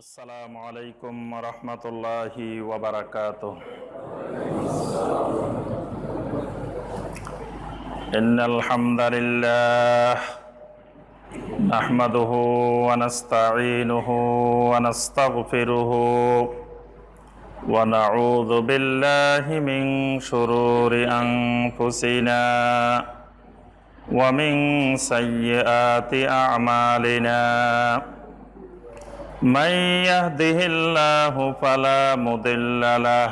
আসসালামু আলাইকুম ওয়া রাহমাতুল্লাহি ওয়া বারাকাতুহু। ইন্নাল হামদালিল্লাহ নাহমাদুহু ওয়া নাস্তাঈনুহু ওয়া নাস্তাগফিরুহু ওয়া নাউযু বিল্লাহি মিন শুরুরি আনফুসিনা ওয়া মিন সাইয়্যাতি আ'মালিনা। من يهده الله فلا مضل له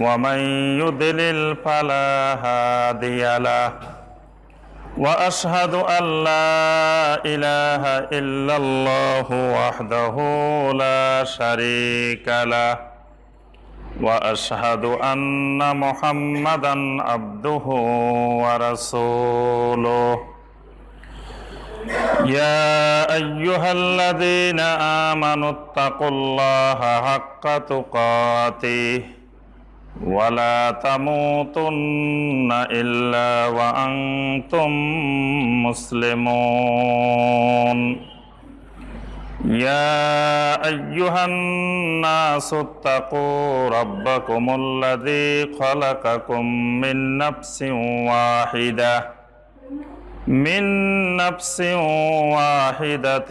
ومن يضلل فلا هادي له وأشهد أن لا إله إلا الله وحده لا شريك له وأشهد أن محمدا عبده ورسوله يا أيها الذين آمنوا اتقوا الله حق تقاته ولا تموتن إلا وأنتم مسلمون يا أيها الناس اتقوا ربكم الذي خلقكم من نفس واحدة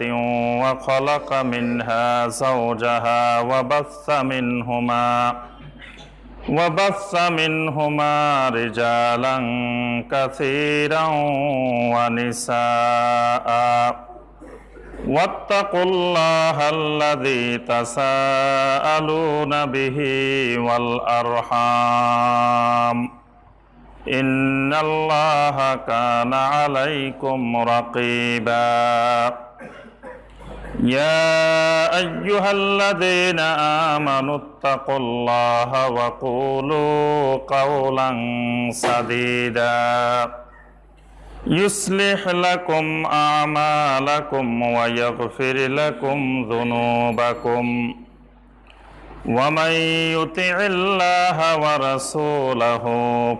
وخلق منها زوجها وبث منهما رجالا كثيرا ونساء واتقوا الله الذي تساءلون به والأرحام إن الله كان عليكم رقيبا يا أيها الذين آمنوا اتقوا الله وقولوا قولا سديدا يصلح لكم أعمالكم ويغفر لكم ذنوبكم ومن يطع الله ورسوله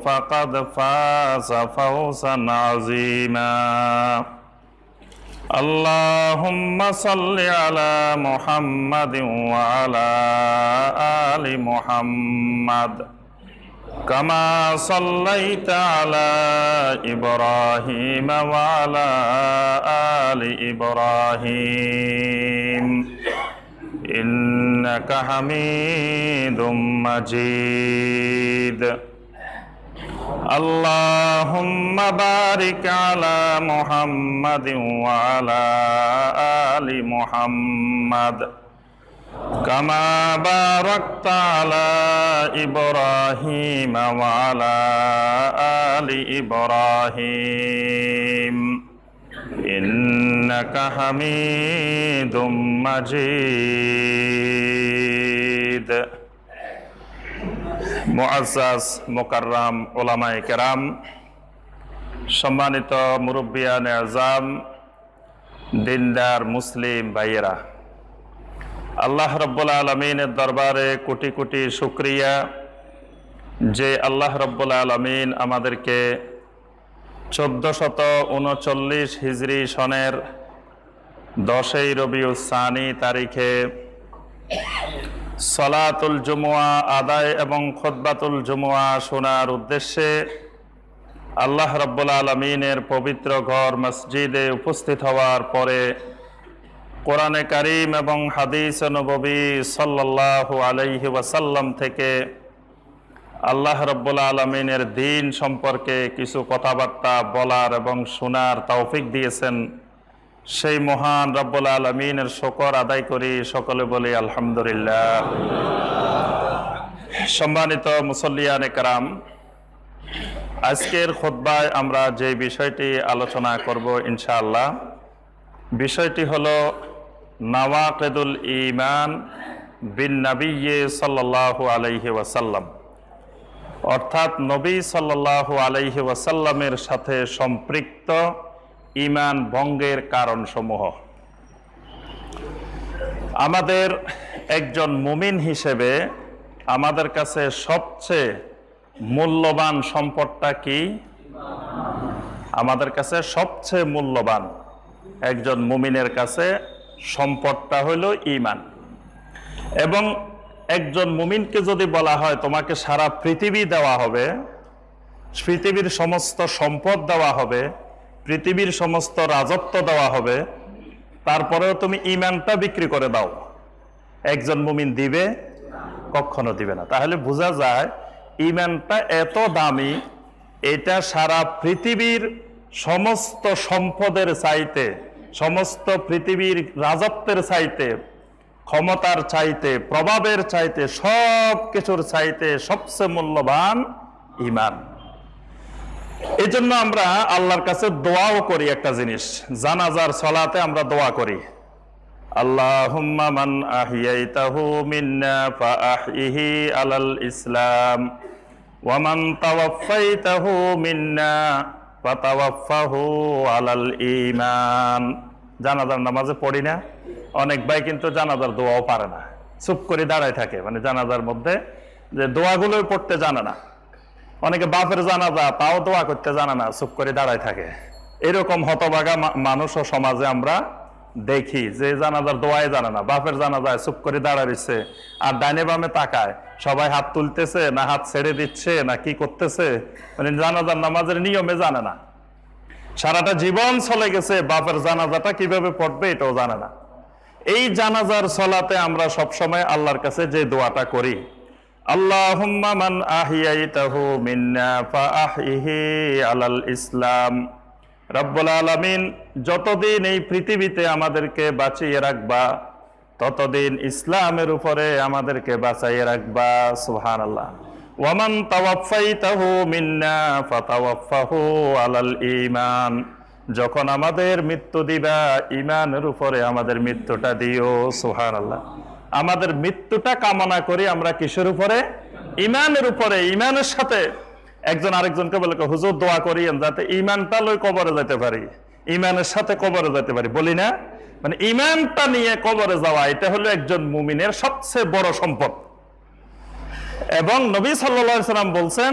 فقد فاز فوزا عظيما اللهم صل على محمد وعلى آل محمد كما صليت على إبراهيم وعلى آل إبراهيم إنك حميد مجيد اللهم بارك على محمد وعلى آل محمد كما باركت على إبراهيم وعلى آل إبراهيم إنك حميد مجيد মুআজ্জাজ মুকাররাম উলামায়ে কেরাম, সম্মানিত মুরব্বিয়ানে আযম, দিনদার মুসলিম ভাইয়েরা, আল্লাহ রাব্বুল আলামিনের দরবারে কোটি কোটি শুকরিয়া যে আল্লাহ রাব্বুল আলামিন আমাদেরকে 1439 হিজরি সনের 10ই রবিউল সানি তারিখে সলাতুল জুমুয়া আদায় এবং খুতবাতুল জুমুয়া শোনার উদ্দেশ্যে আল্লাহ রাব্বুল আলামিনের পবিত্র ঘর মসজিদে উপস্থিত হওয়ার পরে কোরআনে কারীম এবং হাদিস নববী সাল্লাল্লাহু আলাইহি ওয়াসাল্লাম থেকে আল্লাহ রাব্বুল আলামিনের দ্বীন সম্পর্কে কিছু কথাবার্তা বলার এবং শোনার তৌফিক দিয়েছেন, সেই মহান রব্বুল আলামিনের শুকর আদায় করি, সকলে বলি আলহামদুলিল্লাহ। সম্মানিত মুসল্লিয়ানে কেরাম, আজকের খুতবায় আমরা যে বিষয়টি আলোচনা করব ইনশাআল্লাহ, বিষয়টি হলো নাওয়াকিদুল ঈমান বিন নবী সাল্লাল্লাহু আলাইহি ওয়াসাল্লাম, অর্থাৎ নবী সাল্লাল্লাহু আলাইহি ওয়াসাল্লামের সাথে সম্পৃক্ত ঈমান ভঙ্গের কারণসমূহ। আমাদের একজন মুমিন হিসেবে আমাদের কাছে সবচেয়ে মূল্যবান সম্পদটা কি? আমাদের কাছে সবচেয়ে মূল্যবান একজন মুমিনের কাছে সম্পদটা হলো ঈমান। এবং একজন মুমিনকে যদি বলা হয় তোমাকে সারা পৃথিবী দেওয়া হবে, পৃথিবীর সমস্ত সম্পদ দেওয়া হবে, পৃথিবীর সমস্ত রাজত্ব দেওয়া হবে, তারপরেও তুমি ঈমানটা বিক্রি করে দাও, একজন মুমিন দিবে? কখনো দিবে না। তাহলে বোঝা যায় ঈমানটা এত দামি, এটা সারা পৃথিবীর সমস্ত সম্পদের চাইতে, সমস্ত পৃথিবীর রাজত্বের চাইতে, ক্ষমতার চাইতে, প্রভাবের চাইতে, সব কিছুর চাইতে সবচেয়ে মূল্যবান ঈমান। এই জন্য আমরা আল্লাহর কাছে দোয়াও করি। একটা জিনিস, জানাজার সালাতে আমরা দোয়া করি, আল্লাহুম্মা মান আহিয়াইতাহু মিন্না ফাআহইহি আলাল ইসলাম ওয়া মান তাওয়াফাইতাহু মিন্না ফাতাওয়াফাহু আলাল ঈমান। জানাজার নামাজে পড়ি না? অনেক ভাই কিন্তু জানাজার দোয়াও পারে না, চুপ করে দাঁড়ায় থাকে, মানে জানাজার মধ্যে যে দোয়াগুলো পড়তে জানে না। অনেকে বাপের জানাজা, তাও দোয়া করতে জানে না, চুপ করে দাঁড়ায় থাকে। এরকম হতভাগা মানুষ ও সমাজে আমরা দেখি, যে জানাজার দোয়াই জানে না, বাপের জানাজায় চুপ করে দাঁড়ায় রয়েছে, আর ডাইনে বামে তাকায়, সবাই হাত তুলতেছে না হাত ছেড়ে দিচ্ছে না কি করতেছে, মানে জানাজার নামাজের নিয়মে জানে না। সারাটা জীবন চলে গেছে, বাপের জানাজাটা কিভাবে পড়বে এটাও জানে না। এই জানাজার সালাতে আমরা সবসময় আল্লাহর কাছে যে দোয়াটা করি, আল্লাহুম্মা মান আহিয়াইতাহু মিন্না ফাআহইহি আলাল ইসলাম। রব্বুল আলামিন যতদিন এই পৃথিবীতে আমাদেরকে বাঁচিয়ে রাখবা, ততদিন ইসলামের উপরে আমাদেরকে বাঁচাইয়ে রাখবা। সুবহানাল্লাহ। ওয়া মান তাওয়াফাইতাহু মিন্না ফাতাওয়াফাহু আলাল ঈমান। যখন আমাদের মৃত্যু দিবা, ঈমানের উপরে আমাদের মৃত্যুটা দিও। সুবহানাল্লাহ। আমাদের মৃত্যুটা কামনা করি আমরা কিসের উপরে? ঈমানের উপরে। ঈমানের সাথে একজন আরেকজনকে বলে, হুজুর দোয়া করিয়েন যাতে ঈমানটা লই কবরে যেতে পারি, ঈমানের সাথে কবরে যেতে পারি, বলি না? মানে ঈমানটা নিয়ে কবরে যাওয়া, এটা হলো একজন মুমিনের সবচেয়ে বড় সম্পদ। এবং নবী সাল্লাল্লাহু আলাইহি সাল্লাম বলছেন,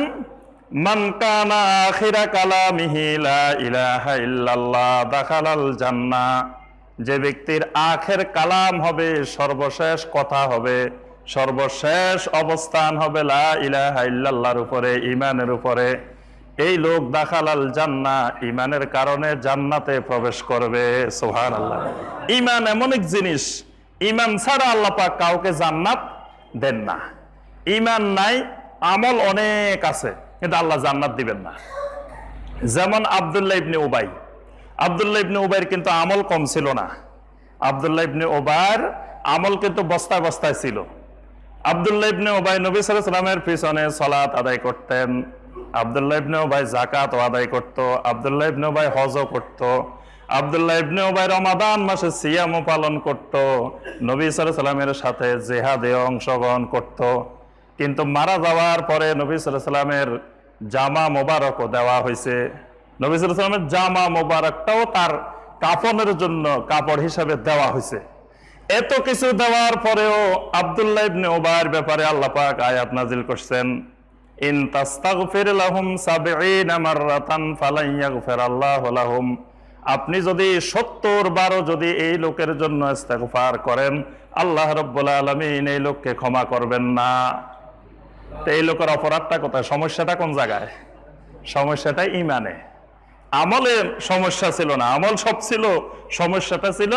মান কানা আখিরা কালামিহি লা ইলাহা ইল্লাল্লাহ দাখালাল জান্নাহ। যে ব্যক্তির আখের কালাম হবে, সর্বশেষ কথা হবে, সর্বশেষ অবস্থান হবে লা ইলাহা ইল্লাল্লাহর উপরে, ঈমানের উপরে, এই লোক দাখালাল জান্নাহ, ঈমানের কারণে জান্নাতে প্রবেশ করবে। সুবহানাল্লাহ। ঈমান এমন এক জিনিস, ঈমান ছাড়া আল্লাহ পাক কাউকে জান্নাত দেন না। ঈমান নাই, আমল অনেক আছে, কিন্তু আল্লাহ জান্নাত দিবেন না। যেমন আব্দুল্লাহ ইবনে উবাই, আব্দুল্লাহ ইবনে উবাইর কিন্তু আমল কম ছিল না। আব্দুল্লাহ ইবনে উবাইর আমল কিন্তু বস্তায় বস্তায় ছিল। আব্দুল্লাহ ইবনে উবাই নবী সাল্লাল্লাহু আলাইহি ওয়াসাল্লামের পিছনে সালাত আদায় করতেন। আব্দুল্লাহ ইবনে উবাই যাকাত আদায় করত। আব্দুল্লাহ ইবনে উবাই হজও করত। আব্দুল্লাহ ইবনে উবাই রমাদান মাসে সিয়ামও পালন করত। নবী সাল্লাল্লাহু আলাইহি ওয়াসাল্লামের সাথে জিহাদে অংশগ্রহণ করত। কিন্তু মারা যাওয়ার পরে নবী সাল্লাল্লাহু আলাইহি ওয়াসাল্লামের জামা মোবারকও দেওয়া হয়েছে। নবী সাল্লাল্লাহু আলাইহি ওয়াসাল্লামের জামা মোবারকটাও তার কাফনের জন্য কাপড় হিসাবে দেওয়া হয়েছে। এত কিছু দেওয়ার পরেও আব্দুল্লাহ ইবনে উবাইর ব্যাপারে আল্লাহ পাক আয়াত নাজিল করছেন, ইন তাস্তাগফির লাহুম ৭০ মাররাতান ফালান ইয়াগফিরাল্লাহু লাহুম। আপনি যদি ৭০ বারও যদি এই লোকের জন্য ইস্তেগফার করেন, আল্লাহ রাব্বুল আলামিন এই লোককে ক্ষমা করবেন না। তো এই লোকের অপরাধটা কোথায়? সমস্যাটা কোন জায়গায়? সমস্যাটা ঈমানে। আমলে সমস্যা ছিল না, আমল সব ছিল, সমস্যাটা ছিল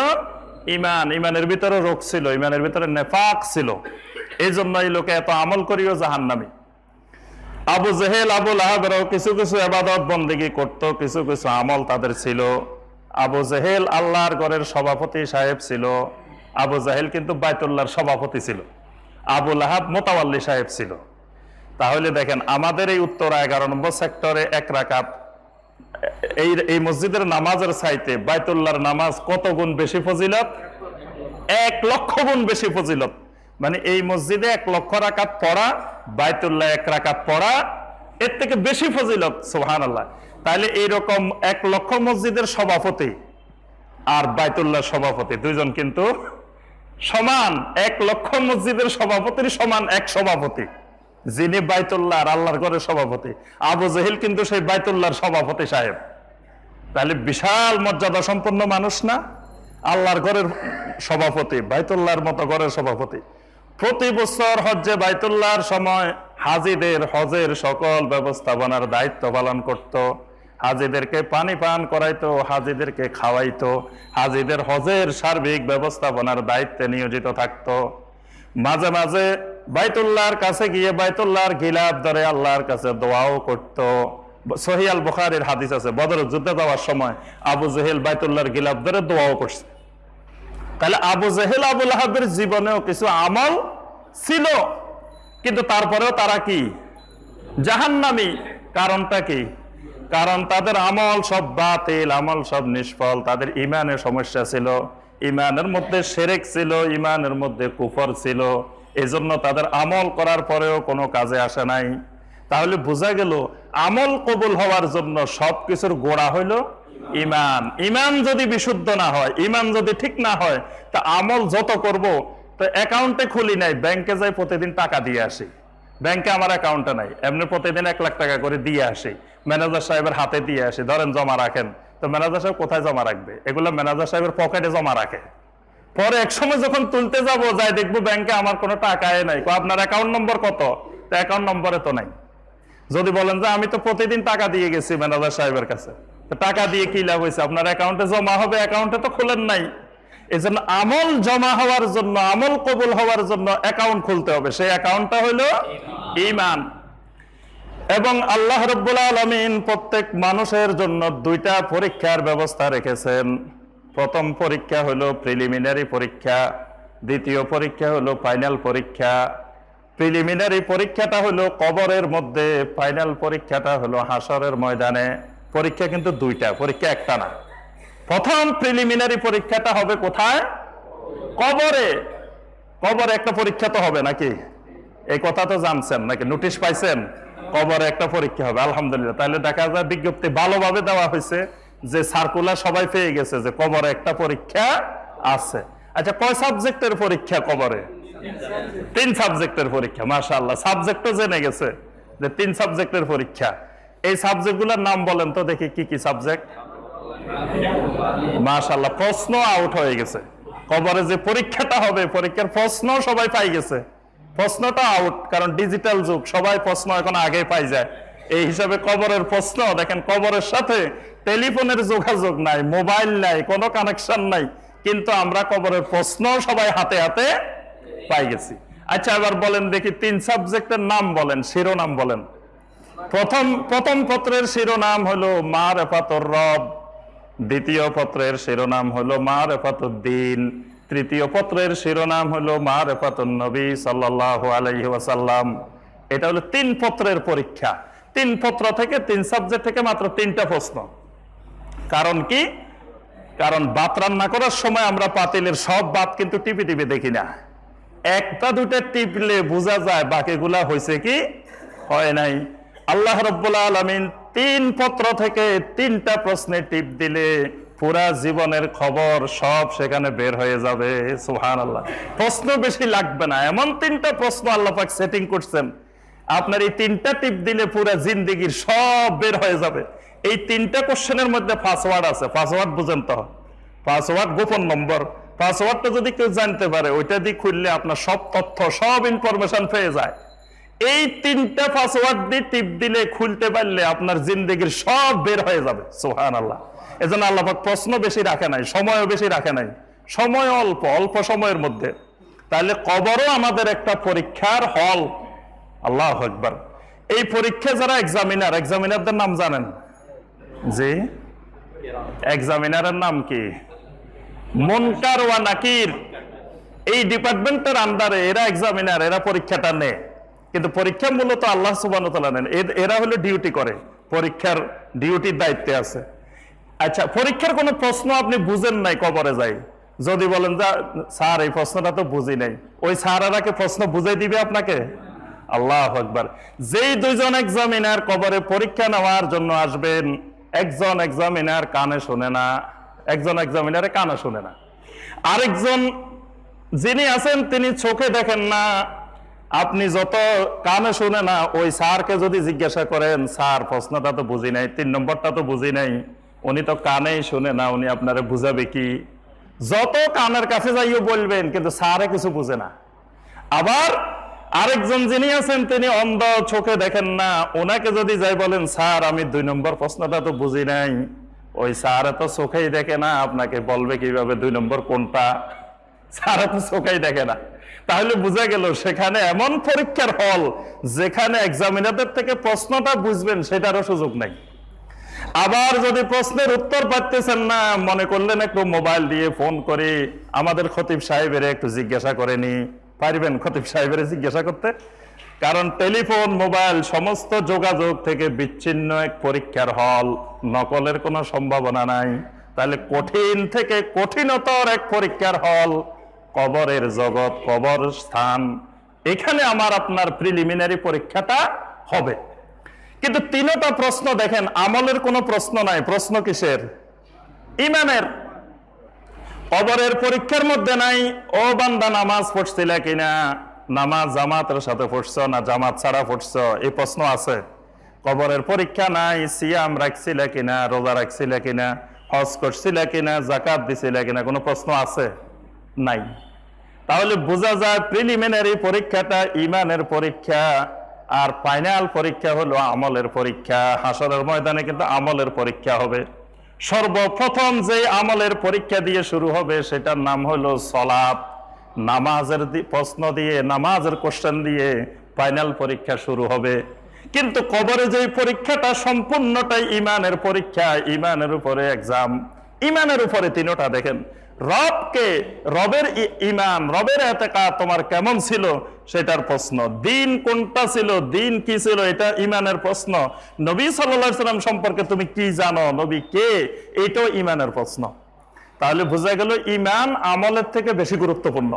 ঈমান। ঈমানের ভিতরে রোগ ছিল, ঈমানের ভিতরে নেফাক ছিল। এই জন্য এই লোকে এত আমল করিও জাহান্নামী। আবু জেহেল, আবু লাহাবেরও কিছু কিছু ইবাদত বন্দেগী করত, কিছু কিছু আমল তাদের ছিল। আবু জেহেল আল্লাহর ঘরের সভাপতি সাহেব ছিল। আবু জাহেল কিন্তু বাইতুল্লাহর সভাপতি ছিল। আবু লাহাব মোতাওয়াল্লি সাহেব ছিল। তাহলে দেখেন, আমাদের এই উত্তরা 11 নম্বর সেক্টরে 1 রাকাত এই মসজিদের নামাজের চাইতে বাইতুল্লাহর নামাজ কত গুণ বেশি ফজিলত? 1 লক্ষ গুণ বেশি ফজিলত। মানে এই মসজিদে 1 লক্ষ রাকাত পড়া, বাইতুল্লাহ 1 রাকাত পড়া, এর থেকে বেশি ফজিলত। সুবহানাল্লাহ। তাহলে এইরকম 1 লক্ষ মসজিদের সভাপতি আর বাইতুল্লাহ সভাপতি দুইজন কিন্তু সমান। 1 লক্ষ মসজিদের সভাপতির সমান এক সভাপতি, যিনি বাইতুল্লাহ আর আল্লাহর ঘরের সভাপতি। আবু জেহেল কিন্তু সেই বাইতুল্লাহর সভাপতি সাহেব। তাহলে বিশাল মর্যাদা সম্পন্ন মানুষ না? আল্লাহর ঘরের সভাপতি, বাইতুল্লাহর মতো ঘরের সভাপতি। প্রতি বছর হজ্জে বাইতুল্লাহর সময় হাজিদের হজের সকল ব্যবস্থাপনার দায়িত্ব পালন করত। হাজিদেরকে পানি পান করাইতো, হাজিদেরকে খাওয়াইতো, হাজিদের হজের সার্বিক ব্যবস্থাপনার দায়িত্বে নিয়োজিত থাকতো। মাঝে মাঝে বাইতুল্লাহর কাছে গিয়ে বাইতুল্লাহর গিলাফ ধরে আল্লাহর কাছে দোয়াও করত। সহিহ আল বুখারীর হাদিস আছে, বদরের যুদ্ধে যাওয়ার সময় আবু জেহেল বাইতুল্লাহর গিলাফ ধরে দোয়াও করছে। তাহলে আবু জেহেল আবু লাহাবের জীবনেও কিছু আমল ছিল, কিন্তু তারপরেও তারা কি জাহান্নামী। কারণটা কি? কারণ তাদের আমল সব বাতিল, আমল সব নিষ্ফল। তাদের ইমানের সমস্যা ছিল, ইমানের মধ্যে শিরক ছিল, ইমানের মধ্যে কুফর ছিল। এজন্য তাদের আমল করার পরেও কোনো কাজে আসে নাই। তাহলে বোঝা গেল আমল কবুল হওয়ার জন্য সবকিছুর গোড়া হইল ইমান। ইমান যদি বিশুদ্ধ না হয়, ইমান যদি ঠিক না হয়, তা আমল যত করব, তো অ্যাকাউন্টে খুলি নাই, ব্যাংকে যাই প্রতিদিন টাকা দিয়ে আসি। ব্যাংকে আমার অ্যাকাউন্টে নাই, এমনি প্রতিদিন 1 লাখ টাকা করে দিয়ে আসি, ম্যানেজার সাহেবের হাতে দিয়ে আসি, ধরেন জমা রাখেন। তো ম্যানেজার সাহেব কোথায় জমা রাখবে? এগুলো ম্যানেজার সাহেবের পকেটে জমা রাখে। পরে এক সময় যখন তুলতে যাব, যাই দেখবো ব্যাংকে আমার কোনো টাকাই নাই। আপনার অ্যাকাউন্ট নম্বর কত? তো অ্যাকাউন্ট নম্বরে তো নাই। যদি বলেন যে আমি তো প্রতিদিন টাকা দিয়ে গেছি ম্যানেজার সাহেবের কাছে, তো টাকা দিয়ে কি লাভ হয়েছে? আপনার অ্যাকাউন্টে জমা হবে, অ্যাকাউন্টে তো খোলেন নাই। এই জন্য আমল জমা হওয়ার জন্য, আমল কবুল হওয়ার জন্য অ্যাকাউন্ট খুলতে হবে। সেই অ্যাকাউন্টটা হলো ঈমান। এবং আল্লাহ রাব্বুল আলামিন প্রত্যেক মানুষের জন্য 2টা পরীক্ষার ব্যবস্থা রেখেছেন। প্রথম পরীক্ষা হলো প্রিলিমিনারি পরীক্ষা, দ্বিতীয় পরীক্ষা হলো ফাইনাল পরীক্ষা। প্রিলিমিনারি পরীক্ষাটা হলো কবরের মধ্যে, ফাইনাল পরীক্ষাটা হলো হাসরের ময়দানে। পরীক্ষা কিন্তু 2টা, পরীক্ষা একটা না। প্রথম প্রিলিমিনারি পরীক্ষাটা হবে কোথায়? কবরে। কবরে একটা পরীক্ষা তো হবে নাকি? এই কথা তো জানছেন নাকি? নোটিশ পাইছেন? কবরে একটা পরীক্ষা হবে, আলহামদুলিল্লাহ। তাহলে দেখা যায় বিজ্ঞপ্তি ভালোভাবে দেওয়া হয়েছে, যে সার্কুলার সবাই পেয়ে গেছে যে কবরে একটা পরীক্ষা আছে। আচ্ছা, কয় সাবজেক্টের পরীক্ষা কবরে? 3 সাবজেক্টের পরীক্ষা। মাশাআল্লাহ, সাবজেক্টও জেনে গেছে যে 3 সাবজেক্টের পরীক্ষা। এই সাবজেক্টগুলোর নাম বলেন তো দেখি, কি কি সাবজেক্ট? মাশাআল্লাহ, প্রশ্ন আউট হয়ে গেছে। কবরে যে পরীক্ষাটা হবে, পরীক্ষার প্রশ্ন সবাই পাই গেছে। প্রশ্নটা আউট, কারণ ডিজিটাল যুগ, সবাই প্রশ্ন এখন আগে পাই যায়। এই হিসাবে কবরের প্রশ্ন দেখেন, কবরের সাথে টেলিফোনের যোগাযোগ নাই, মোবাইল নাই, কোনো কানেকশন নাই, কিন্তু আমরা কবরের প্রশ্ন সবাই হাতে হাতে পাই গেছি। আচ্ছা, এবার বলেন দেখি 3 সাবজেক্টের নাম বলেন, শিরোনাম বলেন। প্রথম পত্রের শিরোনাম হলো মারিফাতুর রব, দ্বিতীয় পত্রের শিরোনাম হলো মারিফাতুদ্দিন, তৃতীয় পত্রের শিরোনাম হলো মারিফাতুন নবী সাল্লাল্লাহু আলাইহি ওয়াসাল্লাম। এটা হলো 3 পত্রের পরীক্ষা। 3 পত্র থেকে, 3 সাবজেক্ট থেকে মাত্র 3টা প্রশ্ন। কারণ কি? কারণ ভাত রান্না করার সময় আমরা পাতিলের সব ভাত কিন্তু টিপে টিপে দেখি না। 1টা 2টা টিপলে বোঝা যায় বাকিগুলা হয়েছে কি হয় নাই। আল্লাহ রাব্বুল আলামিন 3 পত্র থেকে 3টা প্রশ্নে টিপ দিলে পুরা জীবনের খবর সব সেখানে বের হয়ে যাবে। সুবহানাল্লাহ, প্রশ্ন বেশি লাগবে না, এমন 3টা প্রশ্ন আল্লাহ পাক সেটিং করছেন। আপনার এই 3টা টিপ দিলে পুরা জিন্দেগির সব বের হয়ে যাবে। এই 3টা কোশ্চেনের মধ্যে পাসওয়ার্ড আছে। পাসওয়ার্ড বুঝেন তো? পাসওয়ার্ড গোপন নম্বর। পাসওয়ার্ডটা যদি কেউ জানতে পারে, ওইটা দিয়ে খুললে আপনার সব তথ্য, সব ইনফরমেশন পেয়ে যায়। এই 3টা পাসওয়ার্ড দিয়ে টিপ দিলে, খুলতে পারলে আপনার জিন্দেগির সব বের হয়ে যাবে। সুবহানাল্লাহ। এজন্য আল্লাহ পাক প্রশ্ন বেশি রাখে নাই, সময়ও বেশি রাখে নাই, সময় অল্প, অল্প সময়ের মধ্যে। তাহলে কবরও আমাদের একটা পরীক্ষার হল। আল্লাহু আকবার। এই পরীক্ষা যারা এক্সামিনারদের নাম জানেন? জি, এক্সামিনারের নাম কি? মুনকার ওয়া নাকির। এই ডিপার্টমেন্টের আন্ডারে এরা এক্সামিনার, এরা পরীক্ষাটা নেয়। কিন্তু পরীক্ষা মূলত আল্লাহ সুবহানাহু ওয়া তাআলা নেন। এরা হলো ডিউটি করে, পরীক্ষার ডিউটির দায়িত্বে আছে। আচ্ছা, পরীক্ষার কোনো প্রশ্ন আপনি বুঝেন নাই, কবরে যাই যদি বলেন যে স্যার এই প্রশ্নটা তো বুঝি নাই, ওই স্যারেরাকে প্রশ্ন বুঝাই দিবে আপনাকে? আল্লাহু আকবার। যেই 2জন এক্সামিনার কবরে পরীক্ষা নেওয়ার জন্য আসবেন, একজন এক্সামিনার কানে শুনে না, একজন এক্সামিনারে কানে শুনে না, আরেকজন যিনি আছেন তিনি চোখে দেখেন না। আপনি যত কানে শুনে না, ওই স্যারকে যদি জিজ্ঞাসা করেন, স্যার প্রশ্নটা তো বুঝি নাই, 3 নম্বরটা তো বুঝি নাই, উনি তো কানেই শুনে না, উনি আপনারে বুঝাবে কি? যত কানের কাছে যাইও বলবেন, কিন্তু স্যারে কিছু বুঝে না। আবার আরেকজন যিনি আছেন তিনি অন্ধ, চোখে দেখেন না, ওনাকে যদি যাই বলেন স্যার আমি 2 নম্বর প্রশ্নটা তো বুঝি নাই, ওই স্যার তো চোখেই দেখে না, আপনাকে বলবে কিভাবে 2 নম্বর কোনটা? স্যার তো চোখেই দেখে না। তাহলে বোঝা গেল সেখানে এমন পরীক্ষার হল যেখানে এক্সামিনারদের থেকে প্রশ্নটা বুঝবেন সেটারও সুযোগ নাই। আবার যদি প্রশ্নের উত্তর পাচ্ছেন না, মনে করলেন একটু মোবাইল দিয়ে ফোন করে আমাদের খতিব সাহেবের একটু জিজ্ঞাসা করে নি, পারবেন খতিব সাহেবের জিজ্ঞাসা করতে? কারণ টেলিফোন, মোবাইল সমস্ত যোগাযোগ থেকে বিচ্ছিন্ন এক পরীক্ষার হল, নকলের কোনো সম্ভাবনা নাই। তাহলে কঠিন থেকে কঠিনতর এক পরীক্ষার হল কবরের জগৎ, কবর স্থান। এখানে আমার আপনার প্রিলিমিনারি পরীক্ষাটা হবে। কিন্তু 3টা প্রশ্ন দেখেন, আমলের কোনো প্রশ্ন নাই। প্রশ্ন কিসের? ইমানের। কবরের পরীক্ষার মধ্যে নাই ও বান্দা নামাজ পড়ছিল কিনা, নামাজ জামাতের সাথে পড়ছ না জামাত ছাড়া পড়ছ, এই প্রশ্ন আছে। কবরের পরীক্ষা নাই সিয়াম রাখছিল কিনা, রোজা রাখছিল কিনা, হজ করছিল কিনা, যাকাত দিছিল কিনা, কোনো প্রশ্ন আছে? নাই। তাহলে বোঝা যায় প্রিলিমিনারি পরীক্ষাটা ইমানের পরীক্ষা, আর ফাইনাল পরীক্ষা হলো আমলের পরীক্ষা। হাসরের ময়দানে কিন্তু আমলের পরীক্ষা হবে। সর্বপ্রথম যে আমলের পরীক্ষা দিয়ে শুরু হবে সেটার নাম হলো সালাত। নামাজের প্রশ্ন দিয়ে, নামাজের কোশ্চেন দিয়ে ফাইনাল পরীক্ষা শুরু হবে। কিন্তু কবরে যে পরীক্ষাটা সম্পূর্ণটাই ইমানের পরীক্ষা, ইমানের উপরে এক্সাম। ইমানের উপরে 3টা দেখেন, রবকে, রবের ইমান, রবের এতেকাদ তোমার কেমন ছিল সেটার প্রশ্ন। দিন কোনটা ছিল, দিন কি ছিল, এটা ইমানের প্রশ্ন। নবী সাল্লাল্লাহু আলাইহি সাল্লাম সম্পর্কে তুমি কি জানো, নবী কে, এটাও ইমানের প্রশ্ন। তাহলে বোঝা গেল ইমান আমলের থেকে বেশি গুরুত্বপূর্ণ।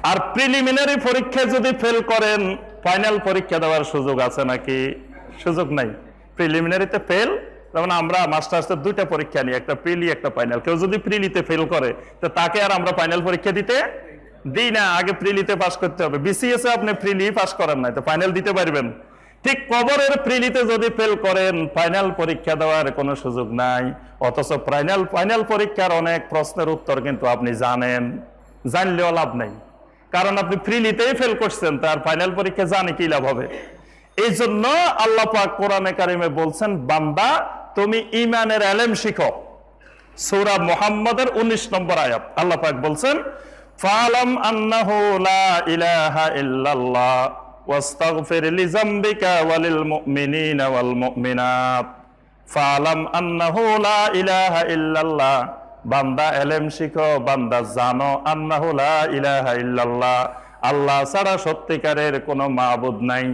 আর প্রিলিমিনারি পরীক্ষায় যদি ফেল করেন, ফাইনাল পরীক্ষা দেওয়ার সুযোগ আছে নাকি? সুযোগ নাই। প্রিলিমিনারিতে ফেল, যেমন আমরা মাস্টার্সের 2টা পরীক্ষা নিই, একটা প্রিলি একটা ফাইনাল। কেউ যদি প্রিলিতে ফেল করে তো তাকে আর আমরা ফাইনাল পরীক্ষা দিতে দিই না, আগে প্রিলিতে পাস করতে হবে। বিসিএস এ আপনি প্রিলি পাস করেন নাই তো ফাইনাল দিতে পারবেন? ঠিক কবরের প্রিলিতে যদি ফেল করেন, ফাইনাল পরীক্ষা দেওয়ার কোনো সুযোগ নাই। অথচ ফাইনাল পরীক্ষার অনেক প্রশ্নের উত্তর কিন্তু আপনি জানেন, জানলেও লাভ নাই। কারণ আপনি প্রিলিতেই ফেল করছেন, তার ফাইনাল পরীক্ষা জানে কি লাভ হবে? এই জন্য আল্লাহ পাক কোরআনে কারিমে বলছেন, বান্দা তুমি ইমানের ইলম শিখো। সূরা মুহাম্মাদের 19 নম্বর আয়াত আল্লাহ পাক বলছেন, ফালাম আন্নাহু লা ইলাহা ইল্লাল্লাহ ওয়াস্তাগফির লিযামবিকা ওয়ালিল মুমিনিনা ওয়াল মুমিনাত। ফালাম আন্নাহু লা ইলাহা ইল্লাল্লাহ, বান্দা ইলম শিখো, বান্দা জানো, আন্নাহু লা ইলাহা ইল্লাল্লাহ, আল্লাহ ছাড়া সত্যিকারের কোনো মাবুদ নাই।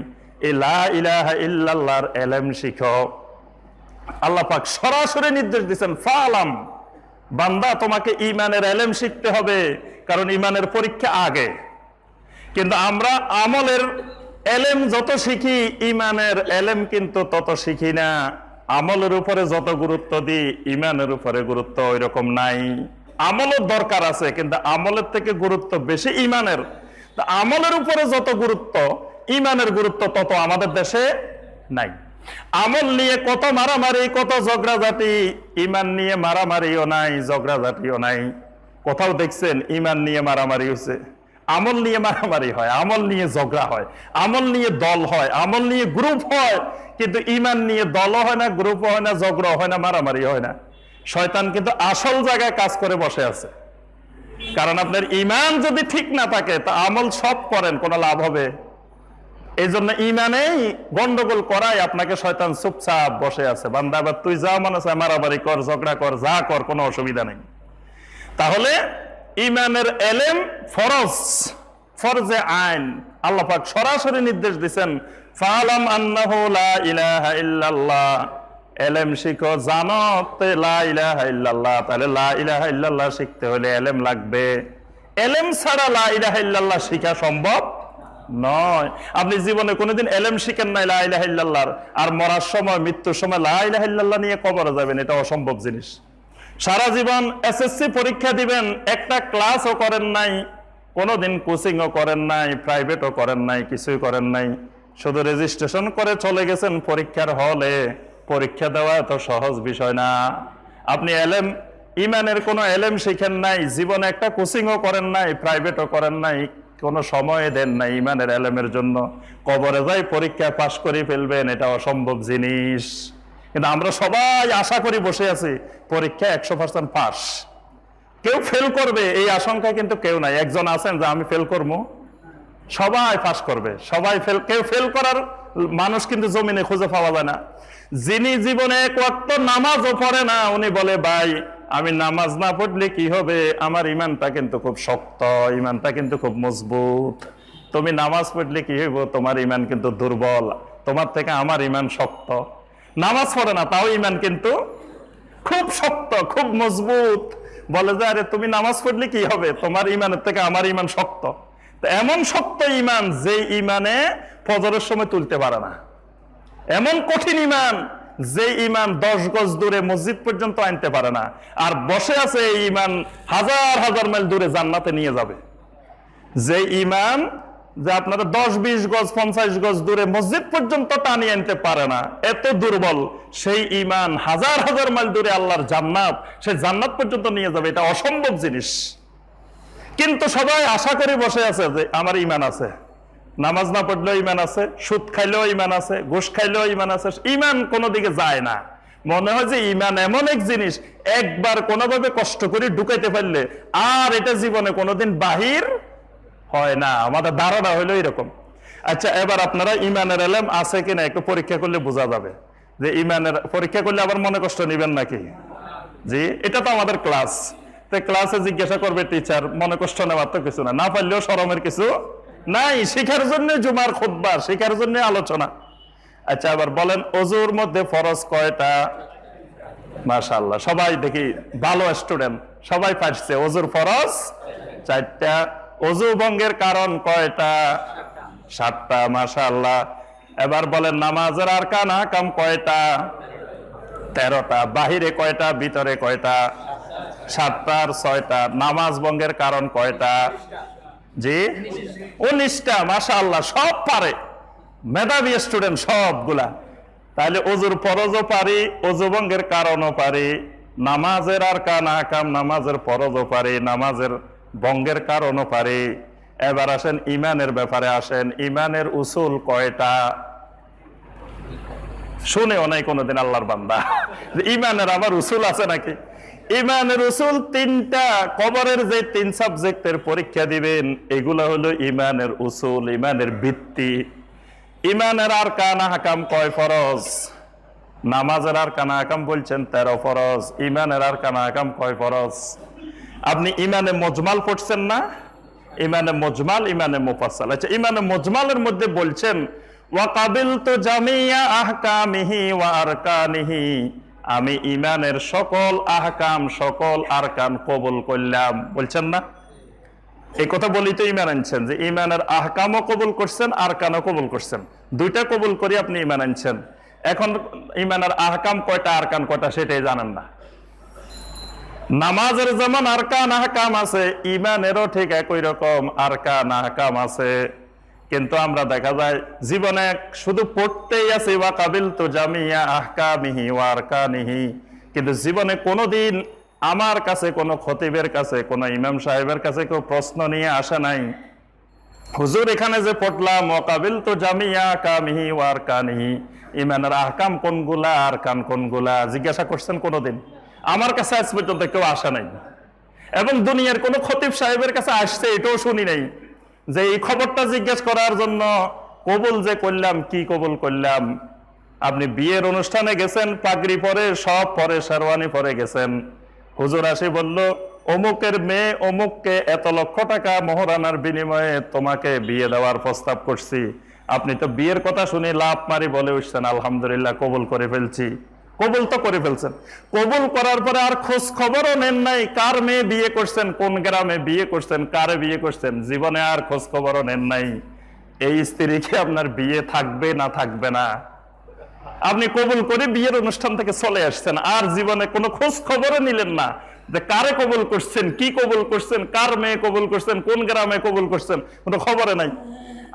লা ইলাহা ইল্লাল্লাহর ইলম শিখো। আল্লাহ পাক সরাসরি নির্দেশ দিয়েছেন, ফালাম, বান্দা তোমাকে ইমানের ইলম শিখতে হবে, কারণ ইমানের পরীক্ষা আগে। কিন্তু আমরা আমলের ইলম যত শিখি, ইমানের ইলম কিন্তু তত শিখি না। আমলের উপরে যত গুরুত্ব দিই, ইমানের উপরে গুরুত্ব ওই রকম নাই। আমলের দরকার আছে, কিন্তু আমলের থেকে গুরুত্ব বেশি ইমানের। আমলের উপরে যত গুরুত্ব, ইমানের গুরুত্ব তত আমাদের দেশে নাই। আমল নিয়ে কত মারামারি, কত ঝগড়াঝাটি, ইমান নিয়ে মারামারিও নাই, ঝগড়াঝাটিও নাই। কোথাও দেখছেন ইমান নিয়ে মারামারি হচ্ছে? আমল নিয়ে মারামারি হয়, আমল নিয়ে ঝগড়া হয়, আমল নিয়ে দল হয়, আমল নিয়ে গ্রুপ হয়। কিন্তু ইমান নিয়ে দলও হয় না, গ্রুপও হয় না, ঝগড়া হয় না, মারামারি হয় না। শয়তান কিন্তু আসল জায়গায় কাজ করে বসে আছে। কারণ আপনার ইমান যদি ঠিক না থাকে, তা আমল সব করেন, কোনো লাভ হবে? এই জন্য ইমানেই গন্ডগোল করাই আপনাকে শয়তান চুপচাপ বসে আছে। বান্দা এবার তুই যা মনে চায় মারামারি কর, ঝগড়া কর, যা কর, কোনো অসুবিধা নেই। তাহলে ইমানের ইলম ফরজ, ফরজে আইন। আল্লাহ পাক সরাসরি নির্দেশ দিয়েছেন, ফালাম আন্নাহু লা ইলাহা ইল্লাল্লাহ, ইলম শিখো, জানো লা ইলাহা ইল্লাল্লাহ। তাহলে লা ইলাহা ইল্লাল্লাহ শিখতে হলে ইলম লাগবে। ইলম ছাড়া লা ইলাহা ইল্লাল্লাহ শিখা সম্ভব নয়। আপনি জীবনে কোনোদিন ইলম শিখেন নাই লা ইলাহা ইল্লাল্লাহ, আর মরার সময়, মৃত্যুর সময় লা ইলাহা ইল্লাল্লাহ নিয়ে কবরে যাবেন, এটা অসম্ভব জিনিস। সারা জীবন এসএসসি পরীক্ষা দিবেন, একটা ক্লাসও করেন নাই, কোনোদিন কোচিংও করেন নাই, প্রাইভেটও করেন নাই, কিছুই করেন নাই, শুধু রেজিস্ট্রেশন করে চলে গেছেন পরীক্ষার হলে। পরীক্ষা দেওয়া এত সহজ বিষয় না। আপনি ইমানের কোনো ইলম শিখেন নাই, জীবনে একটা কোচিংও করেন নাই, প্রাইভেটও করেন নাই, কোনো সময় দেন না ইমানের এলেমের জন্য। কবরে যাই পরীক্ষা পাশ করে ফেলবেন, এটা অসম্ভব জিনিস। কিন্তু আমরা সবাই আশা করি বসে আছি পরীক্ষা 100% পাস। কেউ ফেল করবে এই আশঙ্কা কিন্তু কেউ নাই। একজন আছেন যে আমি ফেল করবো? সবাই পাস করবে, সবাই ফেল। কেউ ফেল করার মানুষ কিন্তু জমিনে খুঁজে পাওয়া যায় না। যিনি জীবনে এক ওয়াক্ত নামাজও পড়ে না, উনি বলে ভাই আমি নামাজ না পড়লে কি হবে, আমার ইমানটা কিন্তু খুব শক্ত, ইমানটা কিন্তু খুব মজবুত। তুমি নামাজ পড়লে কি হইব, তোমার ইমান কিন্তু দুর্বল, তোমার থেকে আমার ইমান শক্ত। নামাজ পড়ে না, তাও ইমান কিন্তু খুব শক্ত, খুব মজবুত। বলে যে আরে তুমি নামাজ পড়লে কি হবে, তোমার ইমানের থেকে আমার ইমান শক্ত। এমন শক্ত ইমান যে ইমানে ফজরের সময় তুলতে পারে না, এমন কঠিন ইমান যে ইমান 10 গজ দূরে মসজিদ পর্যন্ত আনতে পারে না, আর বসে আছে এই ইমান হাজার হাজার মাইল দূরে জান্নাতে নিয়ে যাবে। যে ইমান যে আপনারা 10-20 গজ 50 গজ দূরে মসজিদ পর্যন্ত টানিয়ে আনতে পারে না, এত দুর্বল, সেই ইমান হাজার হাজার মাইল দূরে আল্লাহর জান্নাত, সেই জান্নাত পর্যন্ত নিয়ে যাবে। এটা অসম্ভব জিনিস। কিন্তু সবাই আশা করে বসে আছে যে আমার ইমান আছে, নামাজ না পড়লেও ইমান আছে, সুদ খাইলেও ইমান আছে, ঘুষ খাইলেও ইমান আছে। ইমান কোনো দিকে যায় না। মনে হয় যে ইমান এমন এক জিনিস, একবার কোনোভাবে কষ্ট করে ঢুকাইতে পারলে আর এটা জীবনে কোনোদিন বাহির হয় না। আমাদের ধারণা হইলো এরকম। আচ্ছা, এবার আপনারা ইমানের এলেম আছে কিনা একটু পরীক্ষা করলে বোঝা যাবে। যে ইমানের পরীক্ষা করলে আবার মনে কষ্ট নিবেন নাকি? জি, এটা তো আমাদের ক্লাস। ক্লাসে জিজ্ঞাসা করবে টিচার, মনে কষ্ট নেওয়ার তো কিছু না, না পারলেও শরমের কিছু নাই। শিখার জন্য জুমার খুতবা, শিখার জন্য আলোচনা। আচ্ছা, এবার বলেন ওযুর মধ্যে ফরজ কয়টা? মাশাআল্লাহ, সবাই দেখি ভালো স্টুডেন্ট, সবাই পারছে। ওযুর ফরজ 4টা। ওযু ভঙ্গের কারণ কয়টা? 7টা। মাশাআল্লাহ। এবার বলেন নামাজের আরকান আহকাম কয়টা? 13টা। বাহিরে কয়টা, ভিতরে কয়টা? 7টা আর 6টা। নামাজ ভঙ্গের কারণ কয়টা? জি 19টা। মাশাআল্লাহ, সব পারে, মেধাবী স্টুডেন্ট সবগুলা। তাহলে ওযুর ফরজও পারি, ওযু ভঙ্গের কারণও পারি, নামাজের আরকান আহকাম, নামাজের ফরজও পারি, নামাজের ভঙ্গের কারণও পারি। এবার আসেন ইমানের ব্যাপারে আসেন। ইমানের উসুল কয়টা? শুনেও নাই কোনোদিন আল্লাহর বান্দা ইমানের আবার উসুল আছে নাকি? ইমানের উসুল 3টা। কবরের যে 3 সাবজেক্টের পরীক্ষা দিবেন, এগুলো হলো ইমানের উসুল, ইমানের ভিত্তি। ইমানের আরকান আহকাম কয় ফরজ? নামাজের আরকান আহকাম বলছেন 13 ফরজ। ইমানের আরকান আহকাম কয় ফরজ? আপনি ইমানে মুজমাল পড়ছেন না? ইমানে মুজমাল, ইমানে মুফাসসাল। আচ্ছা, ইমানে মুজমালের মধ্যে বলছেন ওয়া কাবিলতু জামিয়া আহকামিহি ওয়া আরকানিহি, আমি ইমানের সকল আহকাম, সকল আরকান কবুল করলাম, বলছেন না? এই কথা বলি তো ইমান আনছেন, যে ইমানের আহকামও কবুল করছেন, আরকানও কবুল করছেন। 2টা কবুল করে আপনি ইমান আনছেন। এখন ইমানের আহকাম কয়টা, আরকান কয়টা সেটাই জানেন না। নামাজের যেমন আরকান আহকাম আছে, ইমানেরও ঠিক একই রকম আরকান আহকাম আছে। কিন্তু আমরা দেখা যায় জীবনে শুধু পড়তেই আছে ওয়া কাবিলতু জামিয়া আহকামিহি ওয়া আরকানিহি, কিন্তু জীবনে কোনোদিন আমার কাছে, কোনো খতিবের কাছে, কোনো ইমাম সাহেবের কাছে কেউ প্রশ্ন নিয়ে আসে নাই, হুজুর এখানে যে পড়লাম ওয়া কাবিলতু জামিয়া আহকামিহি ওয়া আরকানিহি, ইমানের আহকাম কোনগুলা, আরকান কোনগুলা, জিজ্ঞাসা করছেন কোনোদিন? আমার কাছে আজ পর্যন্ত কেউ আসে নাই, এবং দুনিয়ার কোনো খতিব সাহেবের কাছে আসছে এটাও শুনি নাই যে এই খবরটা জিজ্ঞেস করার জন্য কবুল যে করলাম, কি কবুল করলাম। আপনি বিয়ের অনুষ্ঠানে গেছেন, পাগড়ি পরে, সব পরে, শেরওয়ানি পরে গেছেন, হুজুর আসি বলল অমুকের মেয়ে অমুককে এত লক্ষ টাকা মোহরানার বিনিময়ে তোমাকে বিয়ে দেওয়ার প্রস্তাব করছি। আপনি তো বিয়ের কথা শুনে লাভ মারি বলে উঠছেন আলহামদুলিল্লাহ কবুল করে ফেলছি। কবুল তো করে ফেলছেন, কবুল করার পরে আর খোঁজ খবরও নেন নাই কার মেয়ে বিয়ে করছেন, কোন গ্রামে বিয়ে করছেন, কারে বিয়ে করছেন, জীবনে আর খোঁজ খবরও নেন নাই। এই স্ত্রীকে আপনার বিয়ে থাকবে না থাকবে না? আপনি কবুল করে বিয়ের অনুষ্ঠান থেকে চলে আসছেন, আর জীবনে কোনো খোঁজ খবরও নিলেন না যে কারে কবুল করছেন, কি কবুল করছেন, কার মেয়ে কবুল করছেন, কোন গ্রামে কবুল করছেন, কোনো খবরে নাই।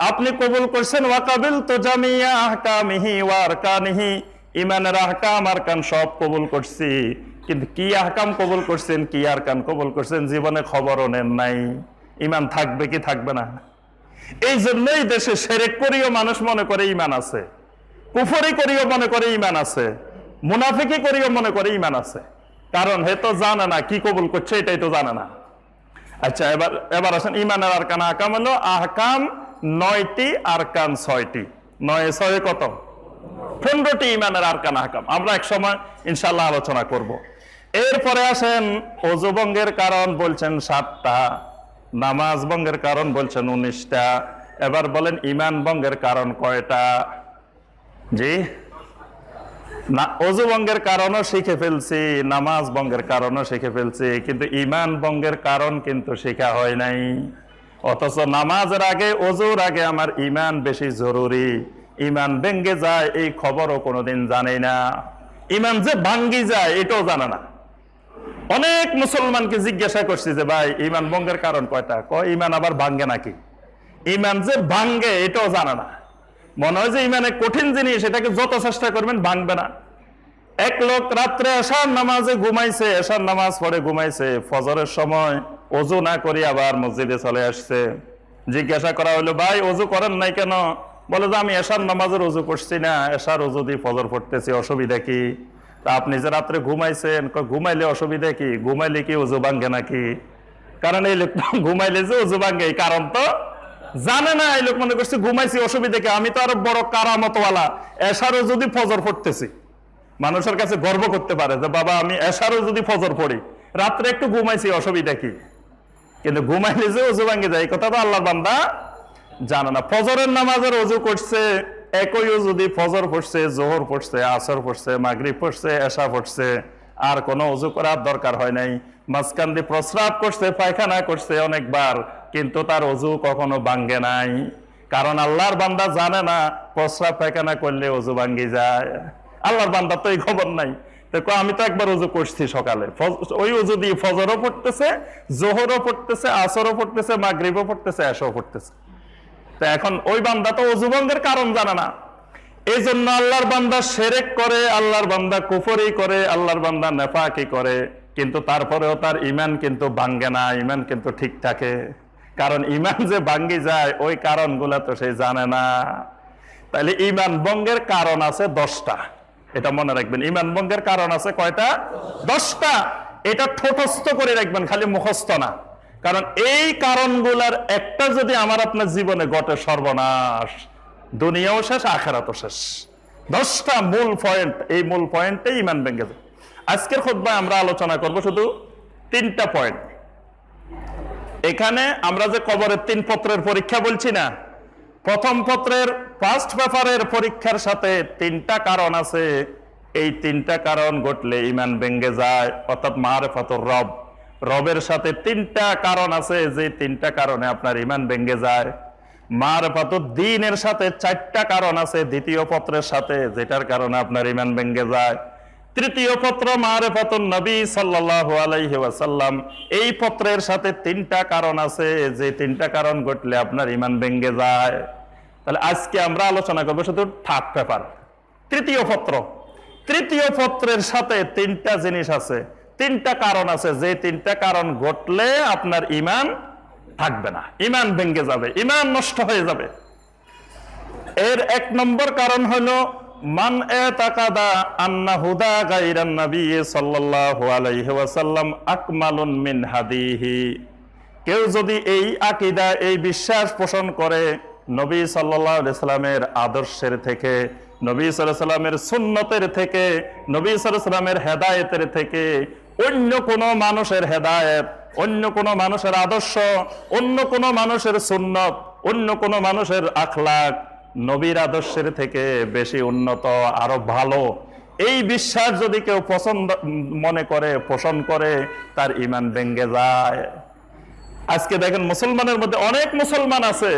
আপনি কবুল করছেন ওয়া কাবিলতু জামিয়া আহকামিহি ওয়া আরকানিহি, ইমানের আহকাম আরকান সব কবুল করছি, কিন্তু কি আহকাম কবুল করছেন, কি আরকান কবুল করছেন, জীবনে খবরও নেন নাই। ইমান থাকবে কি থাকবে না? এই জন্যই দেশে শিরক করিও মানুষ মনে করে ঈমান আছে, কুফরি করিও মনে করে ঈমান আছে, মুনাফিকি করিও মনে করে ঈমান আছে। কারণ হে তো জানে না কি কবুল করছে, এটাই তো জানে না। আচ্ছা, এবার আসেন ঈমানের আরকান আহকাম হলো আহকাম 9টি, আরকান 6টি। 9 6 কত? 15টি ঈমানের আরকান আহকাম। আমরা এক সময় ইনশাআল্লাহ আলোচনা করব। এরপরে আসেন ওযু ভঙ্গের কারণ বলছেন 7টা, নামাজ ভঙ্গের কারণ বলছেন 19টা। এবার বলেন ঈমান ভঙ্গের কারণ কয়টা? জি না, ওযু ভঙ্গের কারণও শিখে ফেলছি, নামাজ ভঙ্গের কারণও শিখে ফেলছি, কিন্তু ঈমান ভঙ্গের কারণ কিন্তু শেখা হয় নাই। অথচ নামাজের আগে, ওযুর আগে আমার ঈমান বেশি জরুরি। ঈমান ভেঙ্গে যায় এই খবরও কোনোদিন জানি না। ঈমান যে ভাঙ্গি যায় এটাও জানে না। অনেক মুসলমানকে জিজ্ঞাসা করছি যে ভাই ঈমান ভঙ্গের কারণ কয়টা? কয় ঈমান আবার ভাঙ্গে নাকি? ঈমান যে ভাঙ্গে এটাও জানে না। মনে হয় যে ঈমানে কঠিন জিনিস, এটাকে যত চেষ্টা করবেন ভাঙবে না। এক লোক রাত্রে এশার নামাজে ঘুমাইছে, এশার নামাজ পড়ে ঘুমাইছে, ফজরের সময় ওযু না করি আবার মসজিদে চলে আসছে। জিজ্ঞাসা করা হলো ভাই ওযু করেন নাই কেন? বলে যে আমি এশার নামাজের ওযু করছি না, এশার ওযু দিয়ে ফজর পড়তেছি, অসুবিধা কি? তা আপনি যে রাত্রে ঘুমাইছেন, ঘুমাইলে অসুবিধা কি? ঘুমাইলে কি ওযু ভাঙ্গে নাকি? কারণ এই লোক ঘুমাইলে যে ওযু ভাঙ্গে এই কারণ তো জানে না। এই লোক মনে করছে ঘুমাইছি, অসুবিধা কি? আমি তো আরো বড় কারামতওয়ালা, এশারও যদি ফজর পড়তেছি। মানুষের কাছে গর্ব করতে পারে যে বাবা আমি এশারও যদি ফজর পড়ি, রাত্রে একটু ঘুমাইছি, অসুবিধা কি? কিন্তু ঘুমাইলে যে ওযু ভাঙ্গে যায় এই কথা তো আল্লাহর বান্দা জানে না। ফজরের নামাজের ওযু করছে, একই ওযু দিয়ে ফজর পড়ছে, যোহর পড়ছে, আসর পড়ছে, মাগরিব পড়ছে, এশা পড়ছে, আর কোনো ওযু করার দরকার হয় নাই। মাঝখান দিয়ে প্রস্রাব করছে, পায়খানা করছে অনেকবার, কিন্তু তার ওযু কখনো ভাঙ্গে নাই। কারণ আল্লাহর বান্দা জানে না প্রস্রাব পায়খানা করলে ওযু ভাঙ্গি যায়। আল্লাহর বান্দা তো এই খবর নাই। দেখো আমি তো একবার ওযু করছি সকালে, ওই ওযু দিয়ে ফজরও পড়তেছে, যোহরও পড়তেছে, আসরও পড়তেছে, মাগরিবও পড়তেছে, এশাও পড়তেছে। তো এখন ওই বান্দা তো ওযু ভঙ্গের কারণ জানে না। এই জন্য আল্লাহর বান্দা শিরক করে, আল্লাহর বান্দা কুফরি করে, আল্লাহর বান্দা নেফাকি করে, কিন্তু তারপরেও তার ঈমান কিন্তু ভাঙ্গে না, ঈমান কিন্তু ঠিক থাকে। কারণ ঈমান যে ভাঙ্গি যায় ওই কারণগুলা তো সে জানে না। তাহলে ঈমান ভঙ্গের কারণ আছে 10টা, এটা মনে রাখবেন। ঈমান ভঙ্গের কারণ আছে কয়টা? 10টা। এটা ঠোঁটস্থ করে রাখবেন, খালি মুখস্থ না। কারণ এই কারণগুলার একটা যদি আমার আপনার জীবনে ঘটে, সর্বনাশ, দুনিয়াও শেষ, আখিরাতও শেষ। 10টা মূল পয়েন্ট, এই মূল পয়েন্টে ঈমান ভেঙে যায়। আজকের খুতবায় আমরা আলোচনা করব শুধু 3টা পয়েন্ট। এখানে আমরা যে কবরের 3 পত্রের পরীক্ষা বলছি না, প্রথম পত্রের ফার্স্ট পেপারের পরীক্ষার সাথে 3টা কারণ আছে। এই 3টা কারণ ঘটলে ঈমান ভেঙে যায়, অর্থাৎ মারিফাতুর রব, রবের সাথে 3টা কারণ আছে, যে 3টা কারণে আপনার ঈমান ভেঙে যায়। মারিফাতুদ দ্বীনের সাথে 4টা কারণ আছে দ্বিতীয় পত্রের সাথে, যেটার কারণে আপনার ঈমান ভেঙে যায়। তৃতীয় পত্র মারিফাতুন নবী সাল্লাল্লাহু আলাইহি ওয়াসাল্লাম, এই পত্রের সাথে 3টা কারণ আছে, যে 3টা কারণ ঘটলে আপনার ঈমান ভেঙে যায়। তাহলে আজকে আমরা আলোচনা করব শুধু থার্ড পেপার, তৃতীয় পত্র। তৃতীয় পত্রের সাথে 3টা জিনিস আছে, 3টা কারণ আছে, যে 3টা কারণ ঘটলে আপনার ঈমান থাকবে না, ঈমান ভেঙে যাবে, ঈমান নষ্ট হয়ে যাবে। এর 1 নম্বর কারণ হলো মান ইতাকাদা আন্না হুদা গায়রান নবী সাল্লাল্লাহু আলাইহি ওয়াসাল্লাম আকমালুন মিন হাদিহি। কেউ যদি এই আকীদা, এই বিশ্বাস পোষণ করে নবী সাল্লাল্লাহু আলাইহি সাল্লামের আদর্শের থেকে, নবী সাল্লাল্লাহু আলাইহি সাল্লামের সুন্নতের থেকে, নবী সাল্লাল্লাহু আলাইহি সাল্লামের হেদায়েতের থেকে অন্য কোন মানুষের হেদায়েত, অন্য কোন মানুষের আদর্শ, অন্য কোন মানুষের সুন্নত, অন্য কোন মানুষের আখলাক নবীর আদর্শের থেকে বেশি উন্নত, আরো ভালো, এই বিশ্বাস যদি কেউ পছন্দ মনে করে, পোষণ করে, তার ঈমান ভেঙে যায়। আজকে দেখেন মুসলমানের মধ্যে অনেক মুসলমান আছে